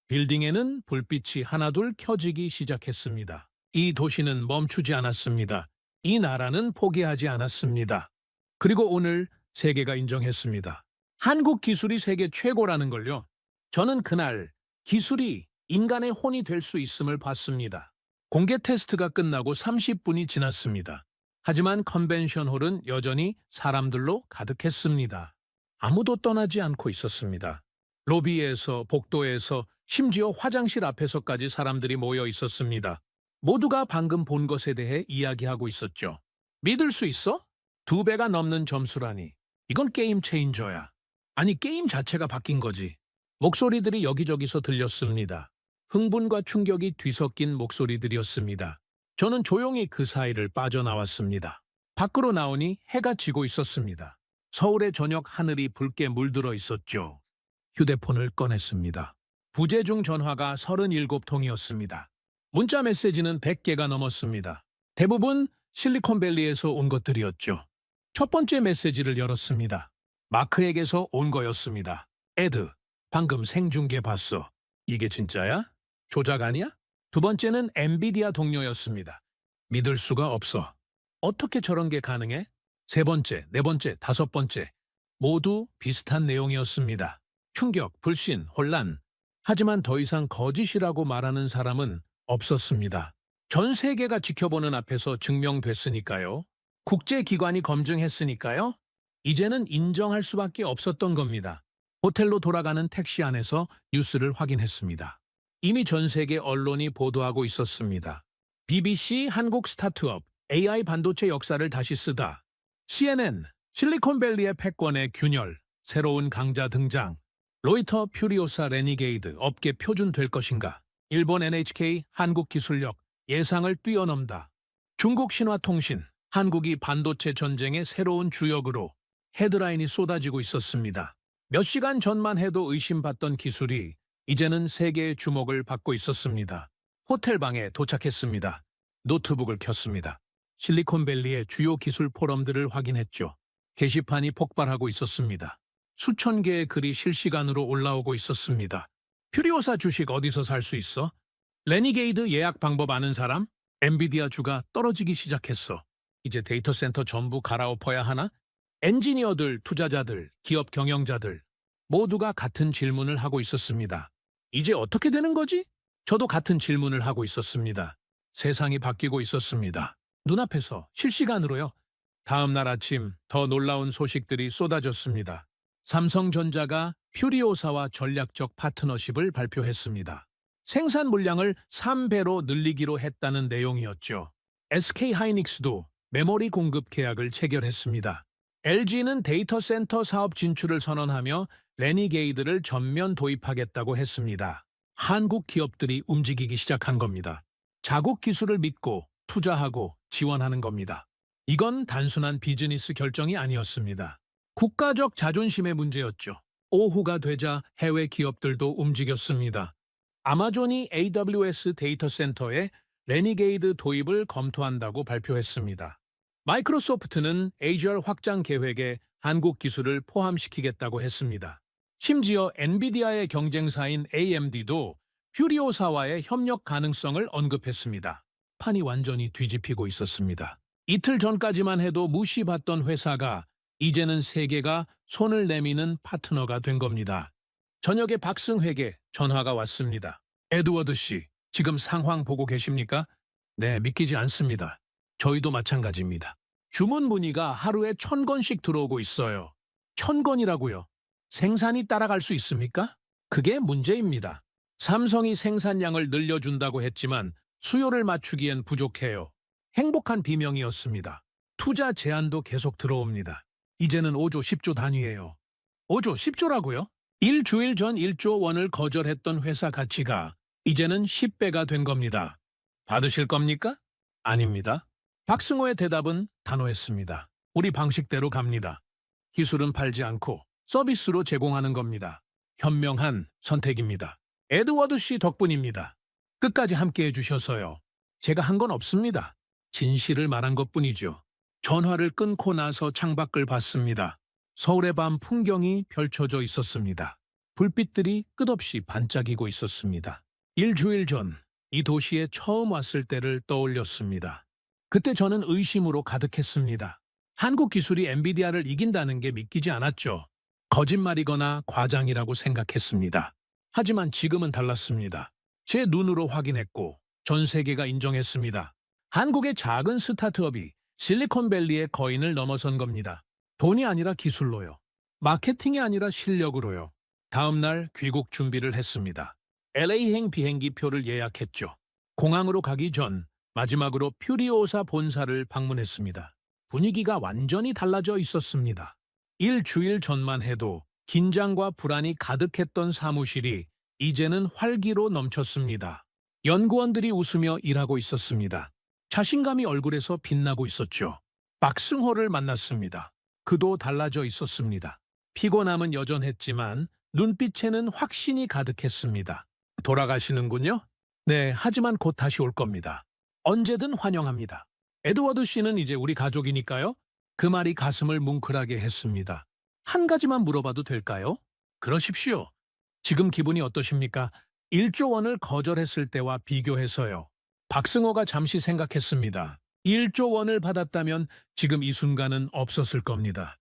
C: 빌딩에는 불빛이 하나둘 켜지기 시작했습니다. 이 도시는 멈추지 않았습니다. 이 나라는 포기하지 않았습니다. 그리고 오늘 세계가 인정했습니다. 한국 기술이 세계 최고라는 걸요. 저는 그날 기술이 인간의 혼이 될 수 있음을 봤습니다. 공개 테스트가 끝나고 30분이 지났습니다. 하지만 컨벤션홀은 여전히 사람들로 가득했습니다. 아무도 떠나지 않고 있었습니다. 로비에서, 복도에서, 심지어 화장실 앞에서까지 사람들이 모여 있었습니다. 모두가 방금 본 것에 대해 이야기하고 있었죠. 믿을 수 있어? 2배가 넘는 점수라니. 이건 게임 체인저야. 아니, 게임 자체가 바뀐 거지. 목소리들이 여기저기서 들렸습니다. 흥분과 충격이 뒤섞인 목소리들이었습니다. 저는 조용히 그 사이를 빠져나왔습니다. 밖으로 나오니 해가 지고 있었습니다. 서울의 저녁 하늘이 붉게 물들어 있었죠. 휴대폰을 꺼냈습니다. 부재중 전화가 37통이었습니다. 문자 메시지는 100개가 넘었습니다. 대부분 실리콘밸리에서 온 것들이었죠. 첫 번째 메시지를 열었습니다. 마크에게서 온 거였습니다. 에드, 방금 생중계 봤어. 이게 진짜야? 조작 아니야? 두 번째는 엔비디아 동료였습니다. 믿을 수가 없어. 어떻게 저런 게 가능해? 세 번째, 네 번째, 다섯 번째. 모두 비슷한 내용이었습니다. 충격, 불신, 혼란. 하지만 더 이상 거짓이라고 말하는 사람은 없었습니다. 전 세계가 지켜보는 앞에서 증명됐으니까요. 국제기관이 검증했으니까요. 이제는 인정할 수밖에 없었던 겁니다. 호텔로 돌아가는 택시 안에서 뉴스를 확인했습니다. 이미 전 세계 언론이 보도하고 있었습니다. BBC 한국 스타트업 AI 반도체 역사를 다시 쓰다. CNN 실리콘밸리의 패권의 균열, 새로운 강자 등장. 로이터 퓨리오사 레니게이드 업계 표준 될 것인가. 일본 NHK 한국 기술력 예상을 뛰어넘다. 중국 신화통신 한국이 반도체 전쟁의 새로운 주역으로 헤드라인이 쏟아지고 있었습니다. 몇 시간 전만 해도 의심받던 기술이 이제는 세계의 주목을 받고 있었습니다. 호텔방에 도착했습니다. 노트북을 켰습니다. 실리콘밸리의 주요 기술 포럼들을 확인했죠. 게시판이 폭발하고 있었습니다. 수천 개의 글이 실시간으로 올라오고 있었습니다. 퓨리오사 주식 어디서 살 수 있어? 레니게이드 예약 방법 아는 사람? 엔비디아 주가 떨어지기 시작했어. 이제 데이터 센터 전부 갈아엎어야 하나? 엔지니어들, 투자자들, 기업 경영자들 모두가 같은 질문을 하고 있었습니다. 이제 어떻게 되는 거지? 저도 같은 질문을 하고 있었습니다. 세상이 바뀌고 있었습니다. 눈앞에서 실시간으로요. 다음 날 아침 더 놀라운 소식들이 쏟아졌습니다. 삼성전자가 퓨리오사와 전략적 파트너십을 발표했습니다. 생산 물량을 3배로 늘리기로 했다는 내용이었죠. SK하이닉스도 메모리 공급 계약을 체결했습니다. LG는 데이터 센터 사업 진출을 선언하며 레니게이드를 전면 도입하겠다고 했습니다. 한국 기업들이 움직이기 시작한 겁니다. 자국 기술을 믿고 투자하고 지원하는 겁니다. 이건 단순한 비즈니스 결정이 아니었습니다. 국가적 자존심의 문제였죠. 오후가 되자 해외 기업들도 움직였습니다. 아마존이 AWS 데이터 센터에 레니게이드 도입을 검토한다고 발표했습니다. 마이크로소프트는 Azure 확장 계획에 한국 기술을 포함시키겠다고 했습니다. 심지어 엔비디아의 경쟁사인 AMD도 퓨리오사와의 협력 가능성을 언급했습니다. 판이 완전히 뒤집히고 있었습니다. 이틀 전까지만 해도 무시받던 회사가 이제는 세계가 손을 내미는 파트너가 된 겁니다. 저녁에 박승회에게 전화가 왔습니다. 에드워드 씨, 지금 상황 보고 계십니까? 네, 믿기지 않습니다. 저희도 마찬가지입니다. 주문 문의가 하루에 1000건씩 들어오고 있어요. 1000건이라고요? 생산이 따라갈 수 있습니까? 그게 문제입니다. 삼성이 생산량을 늘려준다고 했지만 수요를 맞추기엔 부족해요. 행복한 비명이었습니다. 투자 제안도 계속 들어옵니다. 이제는 5조, 10조 단위예요. 5조, 10조라고요? 일주일 전 1조 원을 거절했던 회사 가치가 이제는 10배가 된 겁니다. 받으실 겁니까? 아닙니다. 박승호의 대답은 단호했습니다. 우리 방식대로 갑니다. 기술은 팔지 않고 서비스로 제공하는 겁니다. 현명한 선택입니다. 에드워드 씨 덕분입니다. 끝까지 함께해 주셔서요. 제가 한 건 없습니다. 진실을 말한 것뿐이죠. 전화를 끊고 나서 창밖을 봤습니다. 서울의 밤 풍경이 펼쳐져 있었습니다. 불빛들이 끝없이 반짝이고 있었습니다. 일주일 전 이 도시에 처음 왔을 때를 떠올렸습니다. 그때 저는 의심으로 가득했습니다. 한국 기술이 엔비디아를 이긴다는 게 믿기지 않았죠. 거짓말이거나 과장이라고 생각했습니다. 하지만 지금은 달랐습니다. 제 눈으로 확인했고 전 세계가 인정했습니다. 한국의 작은 스타트업이 실리콘밸리의 거인을 넘어선 겁니다. 돈이 아니라 기술로요. 마케팅이 아니라 실력으로요. 다음 날 귀국 준비를 했습니다. LA행 비행기 표를 예약했죠. 공항으로 가기 전 마지막으로 퓨리오사 본사를 방문했습니다. 분위기가 완전히 달라져 있었습니다. 일주일 전만 해도 긴장과 불안이 가득했던 사무실이 이제는 활기로 넘쳤습니다. 연구원들이 웃으며 일하고 있었습니다. 자신감이 얼굴에서 빛나고 있었죠. 박승호를 만났습니다. 그도 달라져 있었습니다. 피곤함은 여전했지만 눈빛에는 확신이 가득했습니다. 돌아가시는군요? 네, 하지만 곧 다시 올 겁니다. 언제든 환영합니다. 에드워드 씨는 이제 우리 가족이니까요. 그 말이 가슴을 뭉클하게 했습니다. 한 가지만 물어봐도 될까요? 그러십시오. 지금 기분이 어떠십니까? 1조 원을 거절했을 때와 비교해서요. 박승호가 잠시 생각했습니다. 1조 원을 받았다면 지금 이 순간은 없었을 겁니다.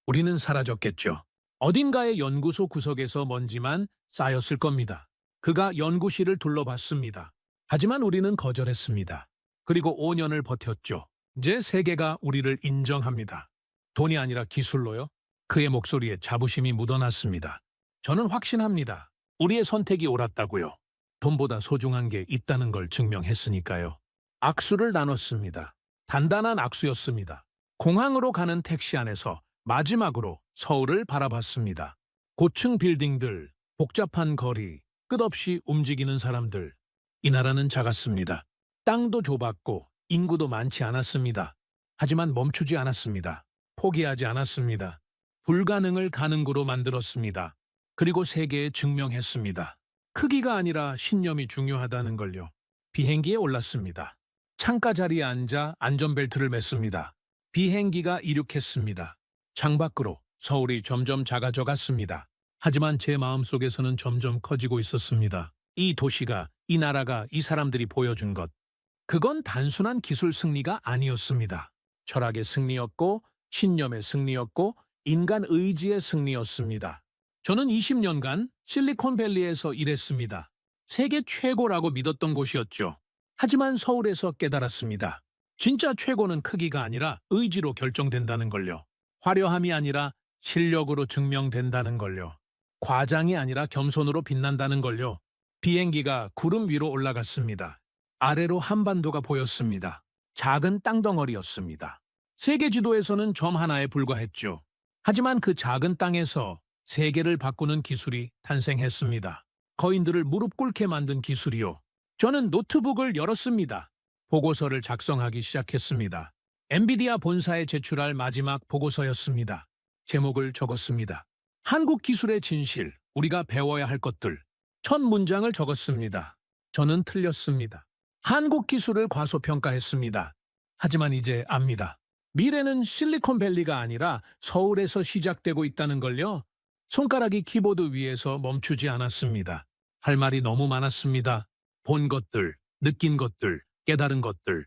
C: 우리는 사라졌겠죠. 어딘가의 연구소 구석에서 먼지만 쌓였을 겁니다. 그가 연구실을 둘러봤습니다. 하지만 우리는 거절했습니다. 그리고 5년을 버텼죠. 이제 세계가 우리를 인정합니다. 돈이 아니라 기술로요. 그의 목소리에 자부심이 묻어났습니다. 저는 확신합니다. 우리의 선택이 옳았다고요. 돈보다 소중한 게 있다는 걸 증명했으니까요. 악수를 나눴습니다. 단단한 악수였습니다. 공항으로 가는 택시 안에서 마지막으로 서울을 바라봤습니다. 고층 빌딩들, 복잡한 거리, 끝없이 움직이는 사람들. 이 나라는 작았습니다. 땅도 좁았고 인구도 많지 않았습니다. 하지만 멈추지 않았습니다. 포기하지 않았습니다. 불가능을 가능으로 만들었습니다. 그리고 세계에 증명했습니다. 크기가 아니라 신념이 중요하다는 걸요. 비행기에 올랐습니다. 창가 자리에 앉아 안전벨트를 맸습니다. 비행기가 이륙했습니다. 창밖으로 서울이 점점 작아져 갔습니다. 하지만 제 마음속에서는 점점 커지고 있었습니다. 이 도시가, 이 나라가, 이 사람들이 보여준 것. 그건 단순한 기술 승리가 아니었습니다. 철학의 승리였고 신념의 승리였고 인간 의지의 승리였습니다. 저는 20년간 실리콘밸리에서 일했습니다. 세계 최고라고 믿었던 곳이었죠. 하지만 서울에서 깨달았습니다. 진짜 최고는 크기가 아니라 의지로 결정된다는 걸요. 화려함이 아니라 실력으로 증명된다는 걸요. 과장이 아니라 겸손으로 빛난다는 걸요. 비행기가 구름 위로 올라갔습니다. 아래로 한반도가 보였습니다. 작은 땅덩어리였습니다. 세계 지도에서는 점 하나에 불과했죠. 하지만 그 작은 땅에서 세계를 바꾸는 기술이 탄생했습니다. 거인들을 무릎 꿇게 만든 기술이요. 저는 노트북을 열었습니다. 보고서를 작성하기 시작했습니다. 엔비디아 본사에 제출할 마지막 보고서였습니다. 제목을 적었습니다. 한국 기술의 진실, 우리가 배워야 할 것들. 첫 문장을 적었습니다. 저는 틀렸습니다. 한국 기술을 과소평가했습니다. 하지만 이제 압니다. 미래는 실리콘밸리가 아니라 서울에서 시작되고 있다는 걸요. 손가락이 키보드 위에서 멈추지 않았습니다. 할 말이 너무 많았습니다. 본 것들, 느낀 것들, 깨달은 것들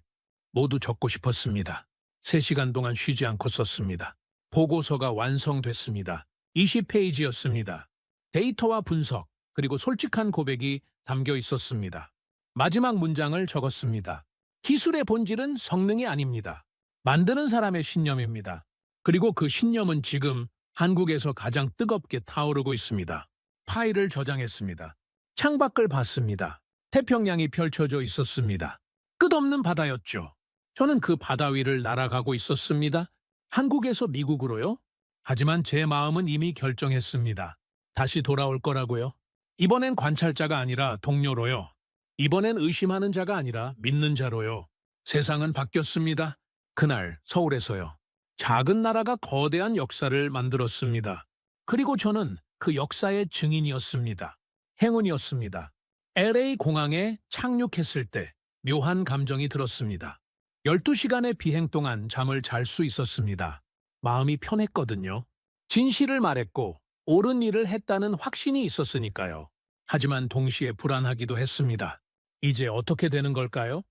C: 모두 적고 싶었습니다. 3시간 동안 쉬지 않고 썼습니다. 보고서가 완성됐습니다. 20페이지였습니다. 데이터와 분석, 그리고 솔직한 고백이 담겨 있었습니다. 마지막 문장을 적었습니다. 기술의 본질은 성능이 아닙니다. 만드는 사람의 신념입니다. 그리고 그 신념은 지금 한국에서 가장 뜨겁게 타오르고 있습니다. 파일을 저장했습니다. 창밖을 봤습니다. 태평양이 펼쳐져 있었습니다. 끝없는 바다였죠. 저는 그 바다 위를 날아가고 있었습니다. 한국에서 미국으로요? 하지만 제 마음은 이미 결정했습니다. 다시 돌아올 거라고요. 이번엔 관찰자가 아니라 동료로요. 이번엔 의심하는 자가 아니라 믿는 자로요. 세상은 바뀌었습니다. 그날 서울에서요. 작은 나라가 거대한 역사를 만들었습니다. 그리고 저는 그 역사의 증인이었습니다. 행운이었습니다. LA 공항에 착륙했을 때 묘한 감정이 들었습니다. 12시간의 비행 동안 잠을 잘 수 있었습니다. 마음이 편했거든요. 진실을 말했고 옳은 일을 했다는 확신이 있었으니까요. 하지만 동시에 불안하기도 했습니다. 이제 어떻게 되는 걸까요?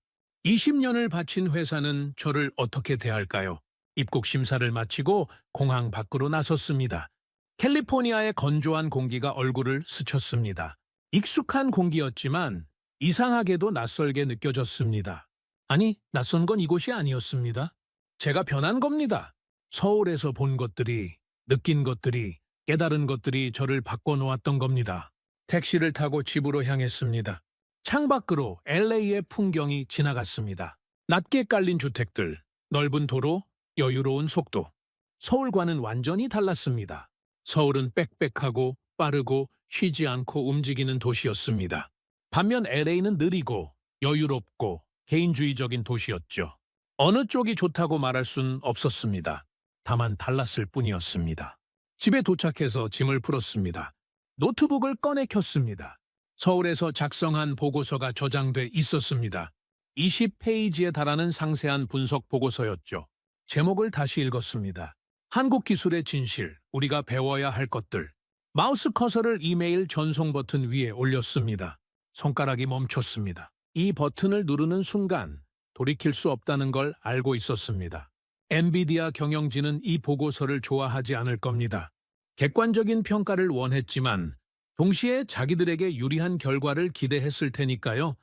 C: 20년을 바친 회사는 저를 어떻게 대할까요? 입국 심사를 마치고 공항 밖으로 나섰습니다. 캘리포니아의 건조한 공기가 얼굴을 스쳤습니다. 익숙한 공기였지만 이상하게도 낯설게 느껴졌습니다. 아니, 낯선 건 이곳이 아니었습니다. 제가 변한 겁니다. 서울에서 본 것들이, 느낀 것들이, 깨달은 것들이 저를 바꿔놓았던 겁니다. 택시를 타고 집으로 향했습니다. 창밖으로 LA의 풍경이 지나갔습니다. 낮게 깔린 주택들, 넓은 도로, 여유로운 속도. 서울과는 완전히 달랐습니다. 서울은 빽빽하고 빠르고 쉬지 않고 움직이는 도시였습니다. 반면 LA는 느리고 여유롭고 개인주의적인 도시였죠. 어느 쪽이 좋다고 말할 순 없었습니다. 다만 달랐을 뿐이었습니다. 집에 도착해서 짐을 풀었습니다. 노트북을 꺼내 켰습니다. 서울에서 작성한 보고서가 저장돼 있었습니다. 20페이지에 달하는 상세한 분석 보고서였죠. 제목을 다시 읽었습니다. 한국 기술의 진실, 우리가 배워야 할 것들. 마우스 커서를 이메일 전송 버튼 위에 올렸습니다. 손가락이 멈췄습니다. 이 버튼을 누르는 순간 돌이킬 수 없다는 걸 알고 있었습니다. 엔비디아 경영진은 이 보고서를 좋아하지 않을 겁니다. 객관적인 평가를 원했지만 동시에 자기들에게 유리한 결과를 기대했을 테니까요.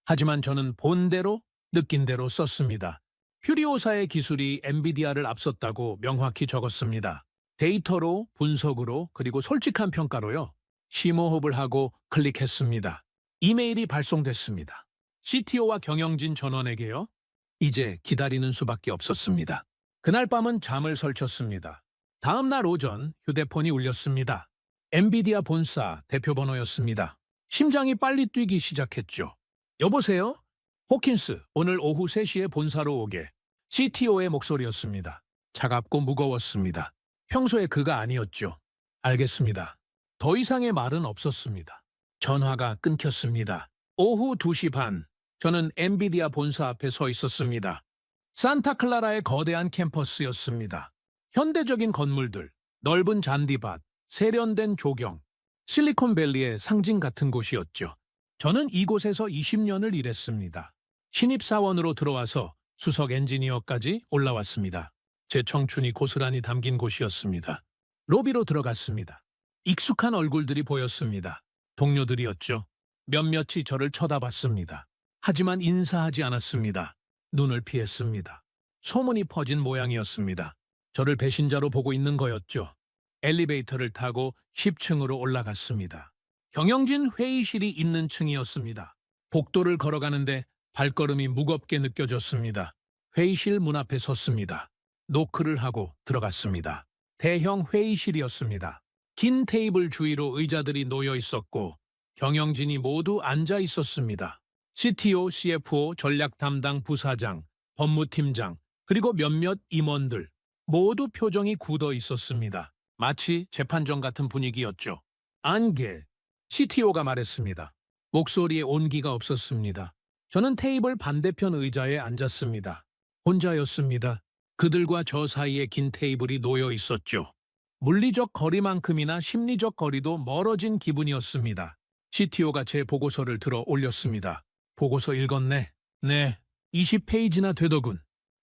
C: 하지만 저는 본대로 느낀 대로 썼습니다. 퓨리오사의 기술이 엔비디아를 앞섰다고 명확히 적었습니다. 데이터로, 분석으로, 그리고 솔직한 평가로요. 심호흡을 하고 클릭했습니다. 이메일이 발송됐습니다. CTO와 경영진 전원에게요. 이제 기다리는 수밖에 없었습니다. 그날 밤은 잠을 설쳤습니다. 다음 날 오전 휴대폰이 울렸습니다. 엔비디아 본사 대표번호였습니다. 심장이 빨리 뛰기 시작했죠. 여보세요? 호킨스, 오늘 오후 3시에 본사로 오게. CTO의 목소리였습니다. 차갑고 무거웠습니다. 평소에 그가 아니었죠. 알겠습니다. 더 이상의 말은 없었습니다. 전화가 끊겼습니다. 오후 2시 반, 저는 엔비디아 본사 앞에 서 있었습니다. 산타클라라의 거대한 캠퍼스였습니다. 현대적인 건물들, 넓은 잔디밭, 세련된 조경, 실리콘밸리의 상징 같은 곳이었죠. 저는 이곳에서 20년을 일했습니다. 신입사원으로 들어와서 수석 엔지니어까지 올라왔습니다. 제 청춘이 고스란히 담긴 곳이었습니다. 로비로 들어갔습니다. 익숙한 얼굴들이 보였습니다. 동료들이었죠. 몇몇이 저를 쳐다봤습니다. 하지만 인사하지 않았습니다. 눈을 피했습니다. 소문이 퍼진 모양이었습니다. 저를 배신자로 보고 있는 거였죠. 엘리베이터를 타고 10층으로 올라갔습니다. 경영진 회의실이 있는 층이었습니다. 복도를 걸어가는데 발걸음이 무겁게 느껴졌습니다. 회의실 문 앞에 섰습니다. 노크를 하고 들어갔습니다. 대형 회의실이었습니다. 긴 테이블 주위로 의자들이 놓여 있었고 경영진이 모두 앉아 있었습니다. CTO, CFO, 전략 담당 부사장, 법무팀장, 그리고 몇몇 임원들 모두 표정이 굳어 있었습니다. 마치 재판정 같은 분위기였죠. 안개, CTO가 말했습니다. 목소리에 온기가 없었습니다. 저는 테이블 반대편 의자에 앉았습니다. 혼자였습니다. 그들과 저 사이에 긴 테이블이 놓여 있었죠. 물리적 거리만큼이나 심리적 거리도 멀어진 기분이었습니다. CTO가 제 보고서를 들어 올렸습니다. 보고서 읽었네. 네, 20페이지나 되더군.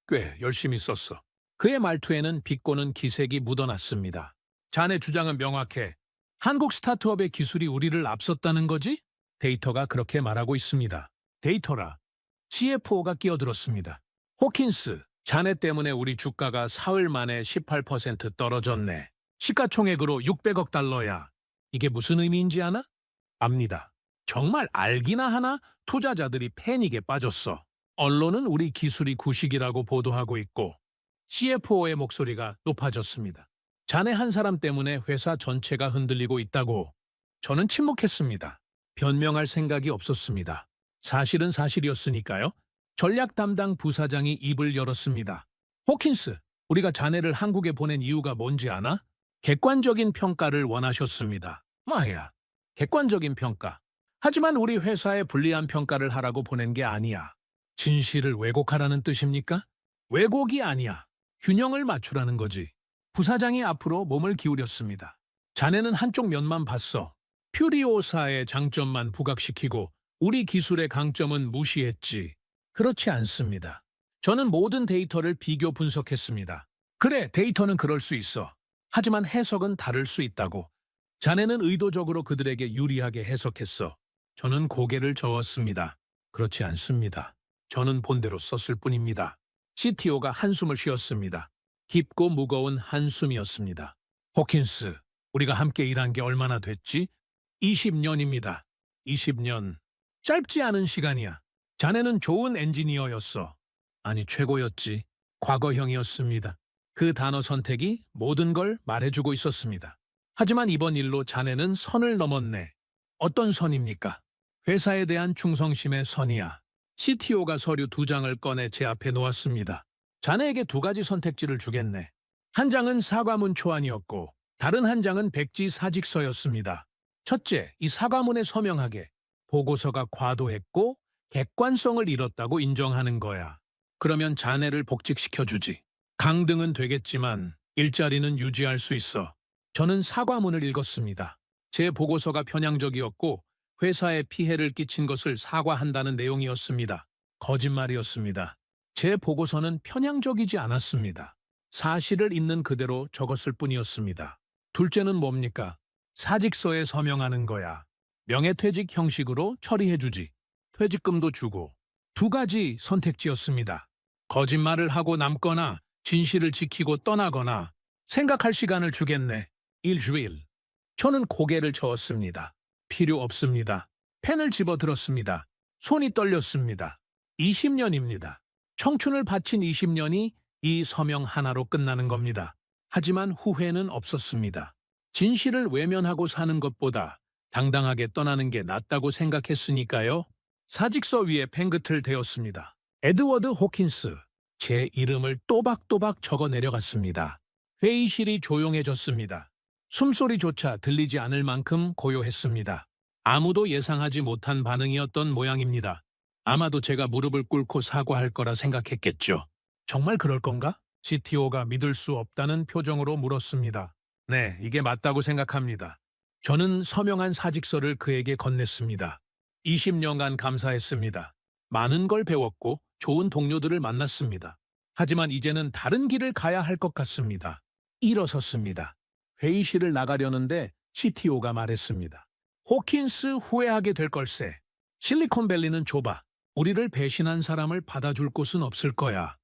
C: 꽤 열심히 썼어. 그의 말투에는 비꼬는 기색이 묻어났습니다. 자네 주장은 명확해. 한국 스타트업의 기술이 우리를 앞섰다는 거지? 데이터가 그렇게 말하고 있습니다. 데이터라. CFO가 끼어들었습니다. 호킨스, 자네 때문에 우리 주가가 사흘 만에 18% 떨어졌네. 시가총액으로 600억 달러야. 이게 무슨 의미인지 아나? 압니다. 정말 알기나 하나? 투자자들이 패닉에 빠졌어. 언론은 우리 기술이 구식이라고 보도하고 있고 CFO의 목소리가 높아졌습니다. 자네 한 사람 때문에 회사 전체가 흔들리고 있다고. 저는 침묵했습니다. 변명할 생각이 없었습니다. 사실은 사실이었으니까요. 전략 담당 부사장이 입을 열었습니다. 호킨스, 우리가 자네를 한국에 보낸 이유가 뭔지 아나? 객관적인 평가를 원하셨습니다. 마야, 객관적인 평가. 하지만 우리 회사에 불리한 평가를 하라고 보낸 게 아니야. 진실을 왜곡하라는 뜻입니까? 왜곡이 아니야. 균형을 맞추라는 거지. 부사장이 앞으로 몸을 기울였습니다. 자네는 한쪽 면만 봤어. 퓨리오사의 장점만 부각시키고 우리 기술의 강점은 무시했지. 그렇지 않습니다. 저는 모든 데이터를 비교 분석했습니다. 그래, 데이터는 그럴 수 있어. 하지만 해석은 다를 수 있다고. 자네는 의도적으로 그들에게 유리하게 해석했어. 저는 고개를 저었습니다. 그렇지 않습니다. 저는 본대로 썼을 뿐입니다. CTO가 한숨을 쉬었습니다. 깊고 무거운 한숨이었습니다. 호킨스, 우리가 함께 일한 게 얼마나 됐지? 20년입니다. 20년. 짧지 않은 시간이야. 자네는 좋은 엔지니어였어. 아니, 최고였지. 과거형이었습니다. 그 단어 선택이 모든 걸 말해주고 있었습니다. 하지만 이번 일로 자네는 선을 넘었네. 어떤 선입니까? 회사에 대한 충성심의 선이야. CTO가 서류 2장을 꺼내 제 앞에 놓았습니다. 자네에게 2가지 선택지를 주겠네. 한 장은 사과문 초안이었고 다른 한 장은 백지 사직서였습니다. 첫째, 이 사과문에 서명하게 보고서가 과도했고 객관성을 잃었다고 인정하는 거야. 그러면 자네를 복직시켜주지. 강등은 되겠지만 일자리는 유지할 수 있어. 저는 사과문을 읽었습니다. 제 보고서가 편향적이었고 회사에 피해를 끼친 것을 사과한다는 내용이었습니다. 거짓말이었습니다. 제 보고서는 편향적이지 않았습니다. 사실을 있는 그대로 적었을 뿐이었습니다. 둘째는 뭡니까? 사직서에 서명하는 거야. 명예퇴직 형식으로 처리해주지. 퇴직금도 주고. 2가지 선택지였습니다. 거짓말을 하고 남거나 진실을 지키고 떠나거나. 생각할 시간을 주겠네. 일주일. 저는 고개를 저었습니다. 필요 없습니다. 펜을 집어들었습니다. 손이 떨렸습니다. 20년입니다. 청춘을 바친 20년이 이 서명 하나로 끝나는 겁니다. 하지만 후회는 없었습니다. 진실을 외면하고 사는 것보다 당당하게 떠나는 게 낫다고 생각했으니까요. 사직서 위에 펜끝을 대었습니다. 에드워드 호킨스. 제 이름을 또박또박 적어 내려갔습니다. 회의실이 조용해졌습니다. 숨소리조차 들리지 않을 만큼 고요했습니다. 아무도 예상하지 못한 반응이었던 모양입니다. 아마도 제가 무릎을 꿇고 사과할 거라 생각했겠죠. 정말 그럴 건가? CTO가 믿을 수 없다는 표정으로 물었습니다. 네, 이게 맞다고 생각합니다. 저는 서명한 사직서를 그에게 건넸습니다. 20년간 감사했습니다. 많은 걸 배웠고 좋은 동료들을 만났습니다. 하지만 이제는 다른 길을 가야 할 것 같습니다. 일어섰습니다. 회의실을 나가려는데 CTO가 말했습니다. 호킨스 후회하게 될 걸세. 실리콘밸리는 좁아. 우리를 배신한 사람을 받아줄 곳은 없을 거야.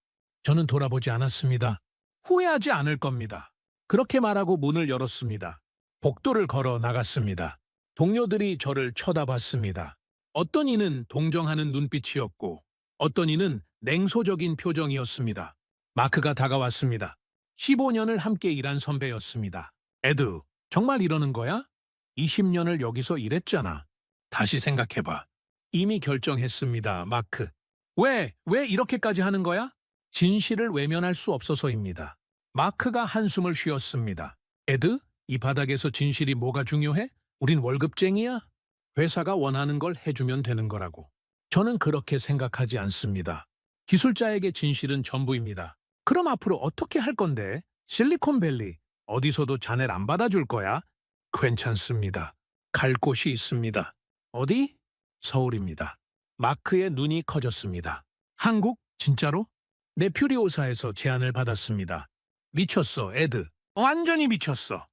C: 저는 돌아보지 않았습니다. 후회하지 않을 겁니다. 그렇게 말하고 문을 열었습니다. 복도를 걸어 나갔습니다. 동료들이 저를 쳐다봤습니다. 어떤 이는 동정하는 눈빛이었고 어떤 이는 냉소적인 표정이었습니다. 마크가 다가왔습니다. 15년을 함께 일한 선배였습니다. 에드, 정말 이러는 거야? 20년을 여기서 일했잖아. 다시 생각해봐. 이미 결정했습니다, 마크. 왜 이렇게까지 하는 거야? 진실을 외면할 수 없어서입니다. 마크가 한숨을 쉬었습니다. 에드, 이 바닥에서 진실이 뭐가 중요해? 우린 월급쟁이야? 회사가 원하는 걸 해주면 되는 거라고. 저는 그렇게 생각하지 않습니다. 기술자에게 진실은 전부입니다. 그럼 앞으로 어떻게 할 건데? 실리콘밸리, 어디서도 자네를 안 받아줄 거야? 괜찮습니다. 갈 곳이 있습니다. 어디? 서울입니다. 마크의 눈이 커졌습니다. 한국? 진짜로? 내 퓨리오사에서 제안을 받았습니다. 미쳤어, 에드. 완전히 미쳤어.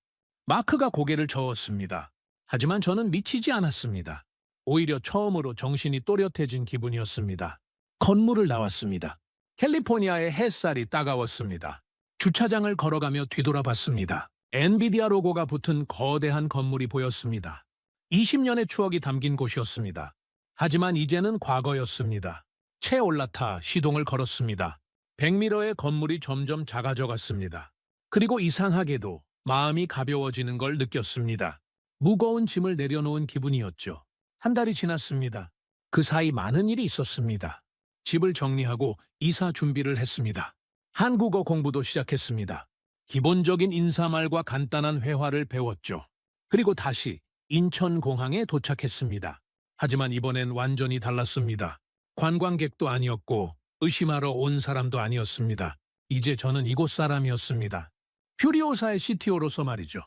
C: 마크가 고개를 저었습니다. 하지만 저는 미치지 않았습니다. 오히려 처음으로 정신이 또렷해진 기분이었습니다. 건물을 나왔습니다. 캘리포니아의 햇살이 따가웠습니다. 주차장을 걸어가며 뒤돌아봤습니다. 엔비디아 로고가 붙은 거대한 건물이 보였습니다. 20년의 추억이 담긴 곳이었습니다. 하지만 이제는 과거였습니다. 채 올라타 시동을 걸었습니다. 100미러의 건물이 점점 작아져 갔습니다. 그리고 이상하게도 마음이 가벼워지는 걸 느꼈습니다. 무거운 짐을 내려놓은 기분이었죠. 한 달이 지났습니다. 그 사이 많은 일이 있었습니다. 집을 정리하고 이사 준비를 했습니다. 한국어 공부도 시작했습니다. 기본적인 인사말과 간단한 회화를 배웠죠. 그리고 다시 인천공항에 도착했습니다. 하지만 이번엔 완전히 달랐습니다. 관광객도 아니었고 의심하러 온 사람도 아니었습니다. 이제 저는 이곳 사람이었습니다. 퓨리오사의 CTO로서 말이죠.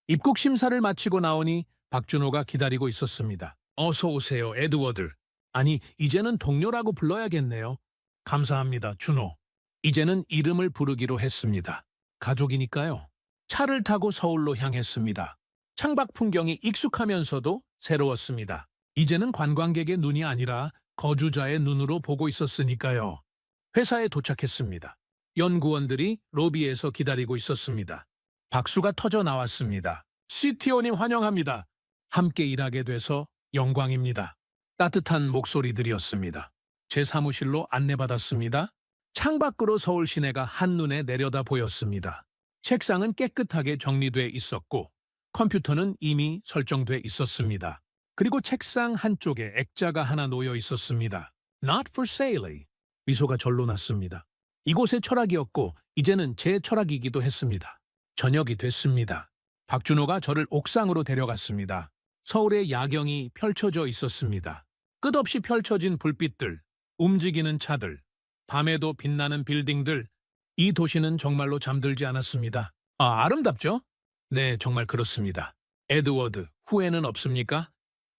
C: 입국 심사를 마치고 나오니 박준호가 기다리고 있었습니다. 어서 오세요, 에드워드. 아니, 이제는 동료라고 불러야겠네요. 감사합니다, 준호. 이제는 이름을 부르기로 했습니다. 가족이니까요. 차를 타고 서울로 향했습니다. 창밖 풍경이 익숙하면서도 새로웠습니다. 이제는 관광객의 눈이 아니라 거주자의 눈으로 보고 있었으니까요. 회사에 도착했습니다. 연구원들이 로비에서 기다리고 있었습니다. 박수가 터져 나왔습니다. CTO님 환영합니다. 함께 일하게 돼서 영광입니다. 따뜻한 목소리들이었습니다. 제 사무실로 안내받았습니다. 창밖으로 서울 시내가 한눈에 내려다 보였습니다. 책상은 깨끗하게 정리돼 있었고 컴퓨터는 이미 설정돼 있었습니다. 그리고 책상 한쪽에 액자가 하나 놓여 있었습니다. Not for sale. 미소가 절로 났습니다. 이곳의 철학이었고 이제는 제 철학이기도 했습니다. 저녁이 됐습니다. 박준호가 저를 옥상으로 데려갔습니다. 서울의 야경이 펼쳐져 있었습니다. 끝없이 펼쳐진 불빛들, 움직이는 차들, 밤에도 빛나는 빌딩들, 이 도시는 정말로 잠들지 않았습니다. 아름답죠? 네, 정말 그렇습니다. 에드워드, 후회는 없습니까?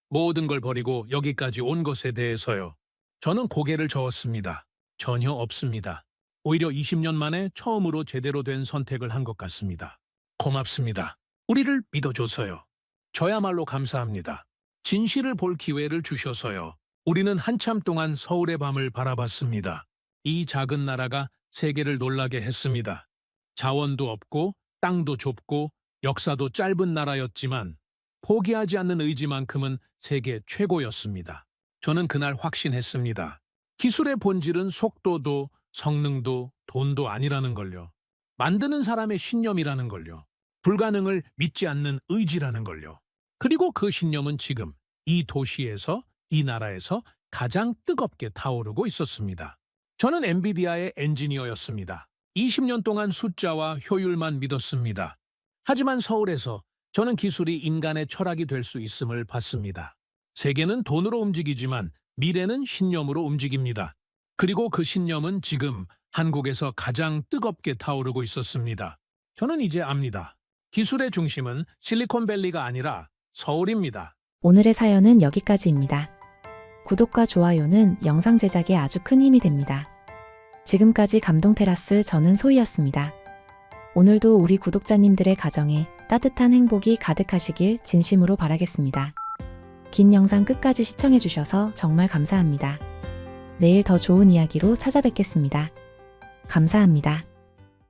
C: 모든 걸 버리고 여기까지 온 것에 대해서요. 저는 고개를 저었습니다. 전혀 없습니다. 오히려 20년 만에 처음으로 제대로 된 선택을 한 것 같습니다. 고맙습니다. 우리를 믿어줘서요. 저야말로 감사합니다. 진실을 볼 기회를 주셔서요. 우리는 한참 동안 서울의 밤을 바라봤습니다. 이 작은 나라가 세계를 놀라게 했습니다. 자원도 없고 땅도 좁고 역사도 짧은 나라였지만 포기하지 않는 의지만큼은 세계 최고였습니다. 저는 그날 확신했습니다. 기술의 본질은 속도도 성능도 돈도 아니라는 걸요. 만드는 사람의 신념이라는 걸요. 불가능을 믿지 않는 의지라는 걸요. 그리고 그 신념은 지금 이 도시에서, 이 나라에서 가장 뜨겁게 타오르고 있었습니다. 저는 엔비디아의 엔지니어였습니다. 20년 동안 숫자와 효율만 믿었습니다. 하지만 서울에서 저는 기술이 인간의 철학이 될 수 있음을 봤습니다. 세계는 돈으로 움직이지만 미래는 신념으로 움직입니다. 그리고 그 신념은 지금 한국에서 가장 뜨겁게 타오르고 있었습니다. 저는 이제 압니다. 기술의 중심은 실리콘밸리가 아니라 서울입니다.
D: 오늘의 사연은 여기까지입니다. 구독과 좋아요는 영상 제작에 아주 큰 힘이 됩니다. 지금까지 감동테라스 저는 소희였습니다. 오늘도 우리 구독자님들의 가정에 따뜻한 행복이 가득하시길 진심으로 바라겠습니다. 긴 영상 끝까지 시청해주셔서 정말 감사합니다. 내일 더 좋은 이야기로 찾아뵙겠습니다. 감사합니다.